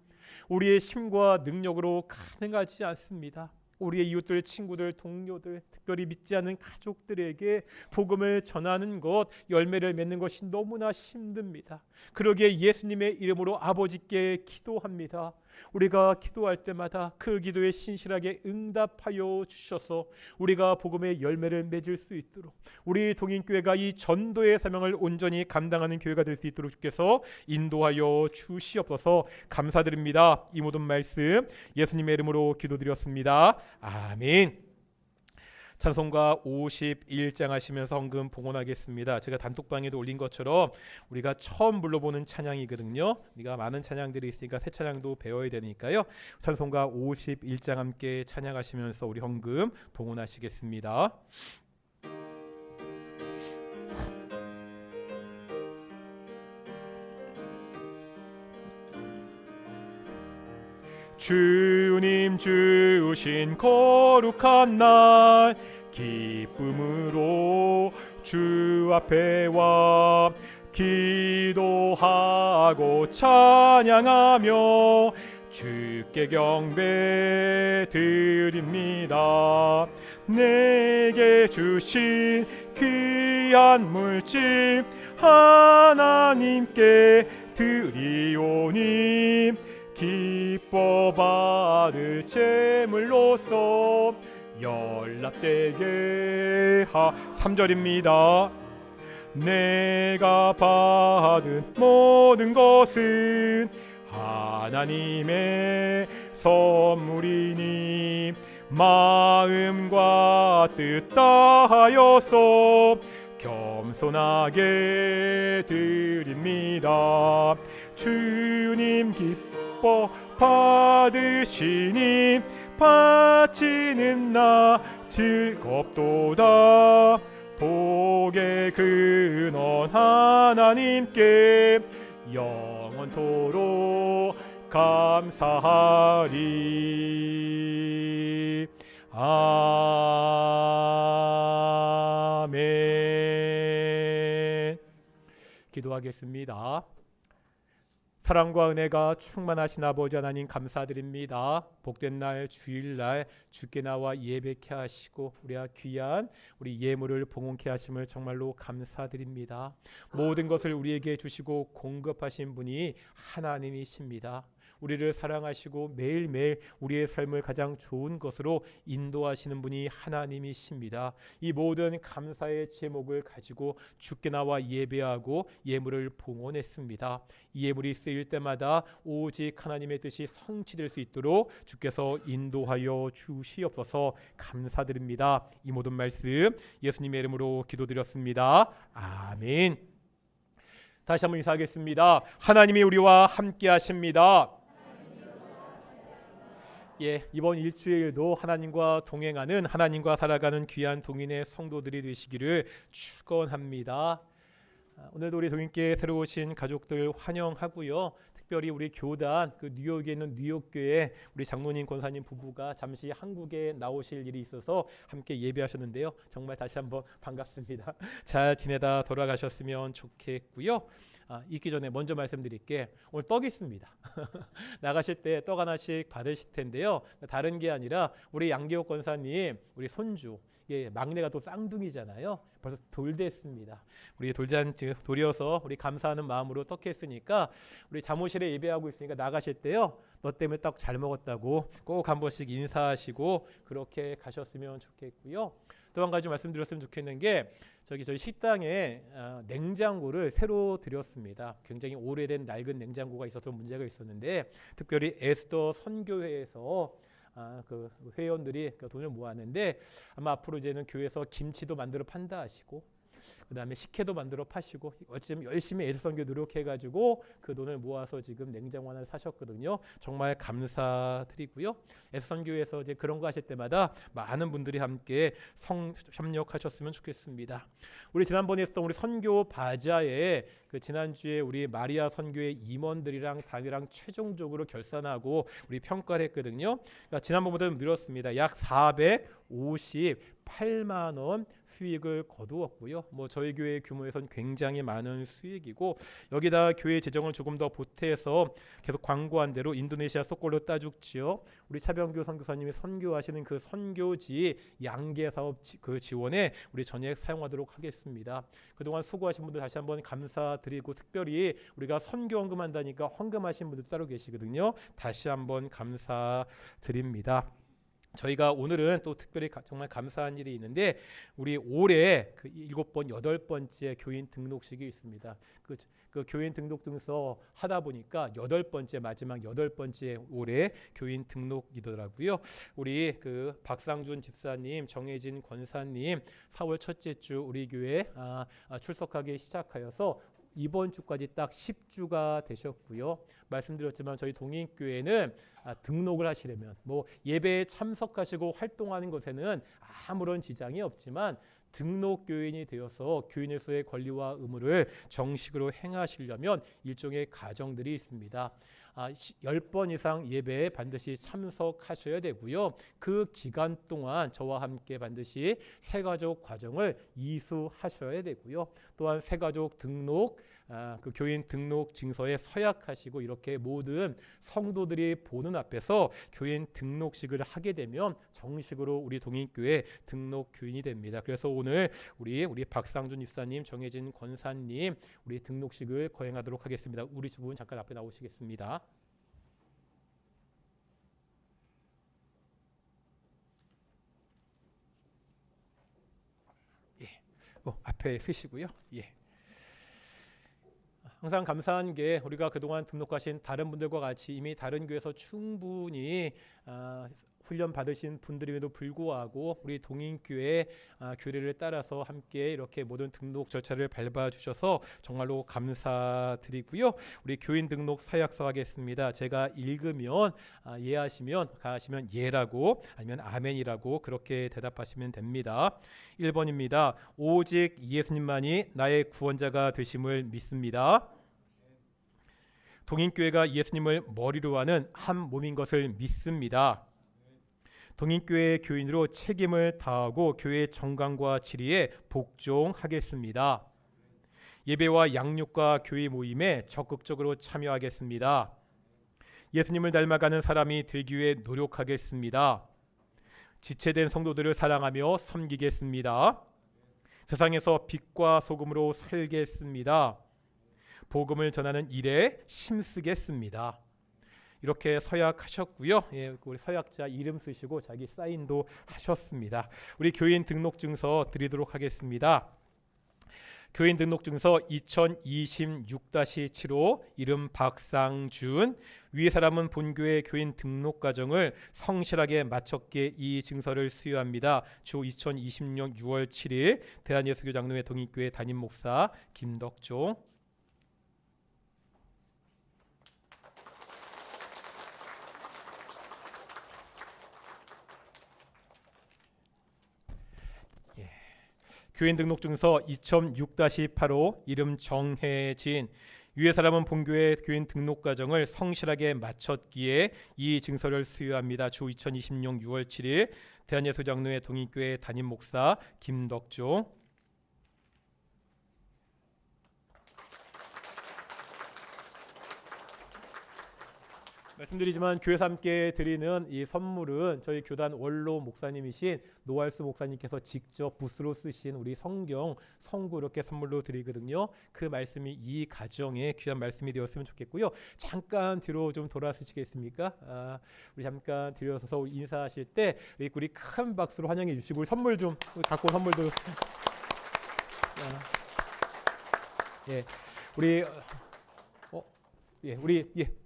우리의 힘과 능력으로 가능하지 않습니다. 우리의 이웃들, 친구들, 동료들, 특별히 믿지 않는 가족들에게 복음을 전하는 것, 열매를 맺는 것이 너무나 힘듭니다. 그러기에 예수님의 이름으로 아버지께 기도합니다. 우리가 기도할 때마다 그 기도에 신실하게 응답하여 주셔서 우리가 복음의 열매를 맺을 수 있도록, 우리 동인교회가 이 전도의 사명을 온전히 감당하는 교회가 될 수 있도록 주께서 인도하여 주시옵소서. 감사드립니다. 이 모든 말씀 예수님의 이름으로 기도드렸습니다. 아멘. 찬송가 51장 하시면서 헌금 봉헌하겠습니다. 제가 단톡방에도 올린 것처럼 우리가 처음 불러보는 찬양이거든요. 우리가 많은 찬양들이 있으니까 새 찬양도 배워야 되니까요. 찬송가 51장 함께 찬양하시면서 우리 헌금 봉헌하시겠습니다. 주님 주신 거룩한 날 기쁨으로 주 앞에 와 기도하고 찬양하며 주께 경배 드립니다. 내게 주신 귀한 물질 하나님께 드리오니 기뻐 받을 제물로서 연락되게 3절입니다. 내가 받은 모든 것은 하나님의 선물이니 마음과 뜻 다하여서 겸손하게 드립니다. 주님 기뻐 받으시니 바치는 나 즐겁도다. 복의 근원 하나님께 영원토록 감사하리. 아멘. 기도하겠습니다. 사랑과 은혜가 충만하신 아버지 하나님 감사드립니다. 복된 날 주일날 주께 나와 예배케 하시고 우리가 귀한 우리 예물을 봉헌케 하심을 정말로 감사드립니다. 모든 것을 우리에게 주시고 공급하신 분이 하나님이십니다. 우리를 사랑하시고 매일매일 우리의 삶을 가장 좋은 것으로 인도하시는 분이 하나님이십니다. 이 모든 감사의 제목을 가지고 주께 나와 예배하고 예물을 봉헌했습니다. 이 예물이 쓰일 때마다 오직 하나님의 뜻이 성취될 수 있도록 주께서 인도하여 주시옵소서. 감사드립니다. 이 모든 말씀 예수님의 이름으로 기도드렸습니다. 아멘. 다시 한번 인사하겠습니다. 하나님이 우리와 함께 하십니다. 이번 일주일도 하나님과 동행하는, 하나님과 살아가는 귀한 동인의 성도들이 되시기를 축원합니다. 오늘도 우리 동인께 새로 오신 가족들 환영하고요. 특별히 우리 교단 그 뉴욕에 있는 뉴욕교회 우리 장로님 권사님 부부가 잠시 한국에 나오실 일이 있어서 함께 예배하셨는데요. 정말 다시 한번 반갑습니다. 잘 지내다 돌아가셨으면 좋겠고요. 있기 전에 먼저 말씀드릴게, 오늘 떡 있습니다. 나가실 때 떡 하나씩 받으실 텐데요. 다른 게 아니라 우리 양기옥 권사님 우리 손주, 막내가 또 쌍둥이잖아요. 벌써 돌됐습니다. 우리 돌잔치 돌이어서 우리 감사하는 마음으로 떡 했으니까 우리 사무실에 예배하고 있으니까 나가실 때요, 너 때문에 떡 잘 먹었다고 꼭 한 번씩 인사하시고 그렇게 가셨으면 좋겠고요. 또 한 가지 말씀드렸으면 좋겠는 게, 저희 식당에 냉장고를 새로 드렸습니다. 굉장히 오래된 낡은 냉장고가 있어서 문제가 있었는데, 특별히 에스더 선교회에서 그 회원들이 그 돈을 모았는데, 아마 앞으로 이제는 교회에서 김치도 만들어 판다 하시고, 그 다음에 식혜도 만들어 파시고, 어찌면 열심히 에스더 선교 노력해가지고 그 돈을 모아서 지금 냉장고 하나를 사셨거든요. 정말 감사드리고요. 에스더 선교에서 이제 그런 거 하실 때마다 많은 분들이 함께 협력하셨으면 좋겠습니다. 우리 지난번에 했던 우리 선교 바자에 그 지난주에 우리 마리아 선교의 임원들이랑 당이랑 최종적으로 결산하고 우리 평가를 했거든요. 그러니까 지난번보다 늘었습니다. 약 458만 원 수익을 거두었고요. 뭐 저희 교회 규모에선 굉장히 많은 수익이고, 여기다 교회 재정을 조금 더 보태서 계속 광고한 대로 인도네시아 소꼴로 따죽지요. 우리 차병규 선교사님이 선교하시는 그 선교지 양계 사업 그 지원에 우리 전액 사용하도록 하겠습니다. 그동안 수고하신 분들 다시 한번 감사드리고, 특별히 우리가 선교 헌금한다니까 헌금하신 분들 따로 계시거든요. 다시 한번 감사드립니다. 저희가 오늘은 또 특별히 정말 감사한 일이 있는데, 우리 올해 그 7번 8번째 교인 등록식이 있습니다. 그 교인 등록증서 하다 보니까 8번째, 마지막 8번째 올해 교인 등록이더라고요. 우리 그 박상준 집사님, 정혜진 권사님 4월 첫째 주 우리 교회 출석하기 시작하여서 이번 주까지 딱 10주가 되셨고요. 말씀드렸지만 저희 동인교회는 등록을 하시려면 뭐 예배에 참석하시고 활동하는 것에는 아무런 지장이 없지만, 등록 교인이 되어서 교인으로서의 권리와 의무를 정식으로 행하시려면 일종의 과정들이 있습니다. 10번 이상 예배에 반드시 참석하셔야 되고요. 그 기간 동안 저와 함께 반드시 새가족 과정을 이수하셔야 되고요. 또한 새가족 등록, 그 교인 등록 증서에 서약하시고, 이렇게 모든 성도들이 보는 앞에서 교인 등록식을 하게 되면 정식으로 우리 동인교회 등록 교인이 됩니다. 그래서 오늘 우리 박상준 입사님, 정혜진 권사님 우리 등록식을 거행하도록 하겠습니다. 우리 두 분 잠깐 앞에 나오시겠습니다. 앞에 쓰시고요. 항상 감사한 게, 우리가 그동안 등록하신 다른 분들과 같이 이미 다른 교회에서 충분히 훈련 받으신 분들임에도 불구하고 우리 동인교회 규례를 따라서 함께 이렇게 모든 등록 절차를 밟아주셔서 정말로 감사드리고요. 우리 교인 등록 서약서 하겠습니다. 제가 읽으면 예하시면 가하시면 예라고, 아니면 아멘이라고 그렇게 대답하시면 됩니다. 1번입니다. 오직 예수님만이 나의 구원자가 되심을 믿습니다. 동인교회가 예수님을 머리로 하는 한 몸인 것을 믿습니다. 동인교회 교인으로 책임을 다하고 교회 정강과 지리에 복종하겠습니다. 예배와 양육과 교회 모임에 적극적으로 참여하겠습니다. 예수님을 닮아가는 사람이 되기 위해 노력하겠습니다. 지체된 성도들을 사랑하며 섬기겠습니다. 세상에서 빛과 소금으로 살겠습니다. 복음을 전하는 일에 힘쓰겠습니다. 이렇게 서약하셨고요. 우리 서약자 이름 쓰시고 자기 사인도 하셨습니다. 우리 교인 등록증서 드리도록 하겠습니다. 교인 등록증서 2026-7호, 이름 박상준. 위의 사람은 본교회 교인 등록 과정을 성실하게 마쳤기에 이 증서를 수여합니다. 주 2026년 6월 7일 대한예수교 장로회 동인교회 담임 목사 김덕종. 교인 등록증서 2006-8호, 이름 정혜진. 유해 사람은 본교회 교인 등록 과정을 성실하게 마쳤기에 이 증서를 수여합니다. 주 2026년 6월 7일 대한예수장로회 동인교회 담임 목사 김덕종. 말씀드리지만 교회에서 함께 드리는 이 선물은 저희 교단 원로 목사님이신 노알수 목사님께서 직접 붓으로 쓰신 우리 성경 성구 이렇게 선물로 드리거든요. 그 말씀이 이 가정에 귀한 말씀이 되었으면 좋겠고요. 잠깐 뒤로 좀 돌아서시겠습니까? 우리 잠깐 들어서서 인사하실 때 우리 큰 박수로 환영해 주시고 우리 선물 좀 갖고 온 선물도 예, 우리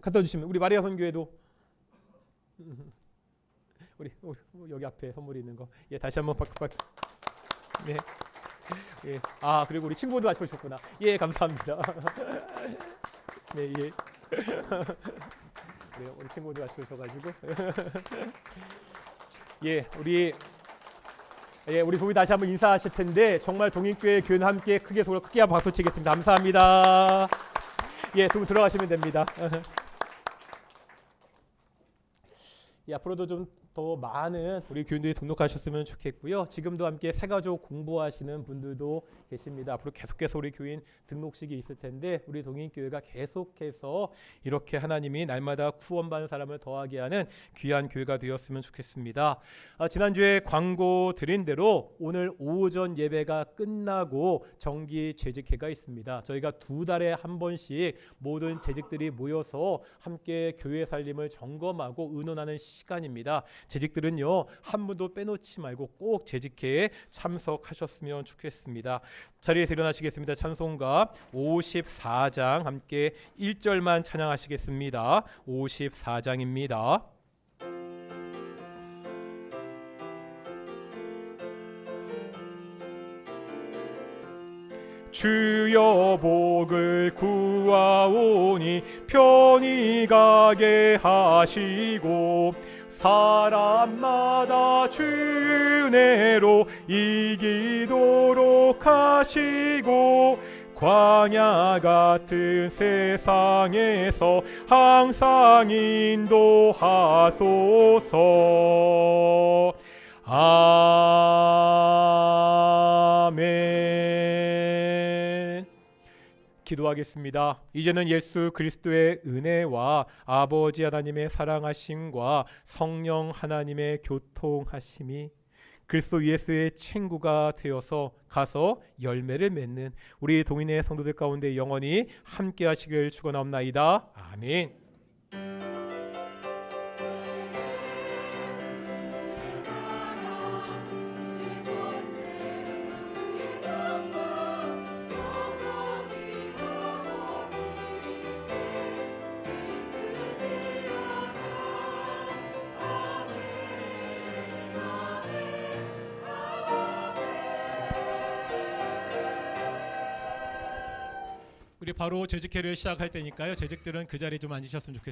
갖다 주시면 우리 마리아 선교회도 우리 여기 앞에 선물이 있는 거 다시 한번 네. 그리고 우리 친구도 같이 오셨구나. 감사합니다. 네, 네, 우리 친구도 같이 오셔가지고 우리 부부 다시 한번 인사하실 텐데 정말 동인교회 교인 함께 크게 소리 크게 한번 박수 치겠습니다. 감사합니다. 두 분 들어가시면 됩니다. 앞으로도 좀 더 많은 우리 교인들이 등록하셨으면 좋겠고요. 지금도 함께 새가족 공부하시는 분들도 계십니다. 앞으로 계속해서 우리 교인 등록식이 있을 텐데 우리 동인교회가 계속해서 이렇게 하나님이 날마다 구원받는 사람을 더하게 하는 귀한 교회가 되었으면 좋겠습니다. 지난주에 광고 드린 대로 오늘 오전 예배가 끝나고 정기 재직회가 있습니다. 저희가 2달에 한 번씩 모든 재직들이 모여서 함께 교회 살림을 점검하고 의논하는 시간입니다. 재직들은요 한 분도 빼놓지 말고 꼭 재직회에 참석하셨으면 좋겠습니다. 자리에서 일어나시겠습니다. 찬송가 54장 함께 1절만 찬양하시겠습니다. 54장입니다. 주여 복을 구하오니 편히 가게 하시고 사람마다 주 은혜로 이기도록 하시고 광야 같은 세상에서 항상 인도하소서. 아멘. 기도하겠습니다. 이제는 예수 그리스도의 은혜와 아버지 하나님의 사랑하심과 성령 하나님의 교통하심이 그리스도 예수의 친구가 되어서 가서 열매를 맺는 우리 동인의 성도들 가운데 영원히 함께 하시길 축원하옵나이다. 아멘. 우리 바로 재직회를 시작할 때니까요. 재직들은 그 자리에 좀 앉으셨으면 좋겠습니다.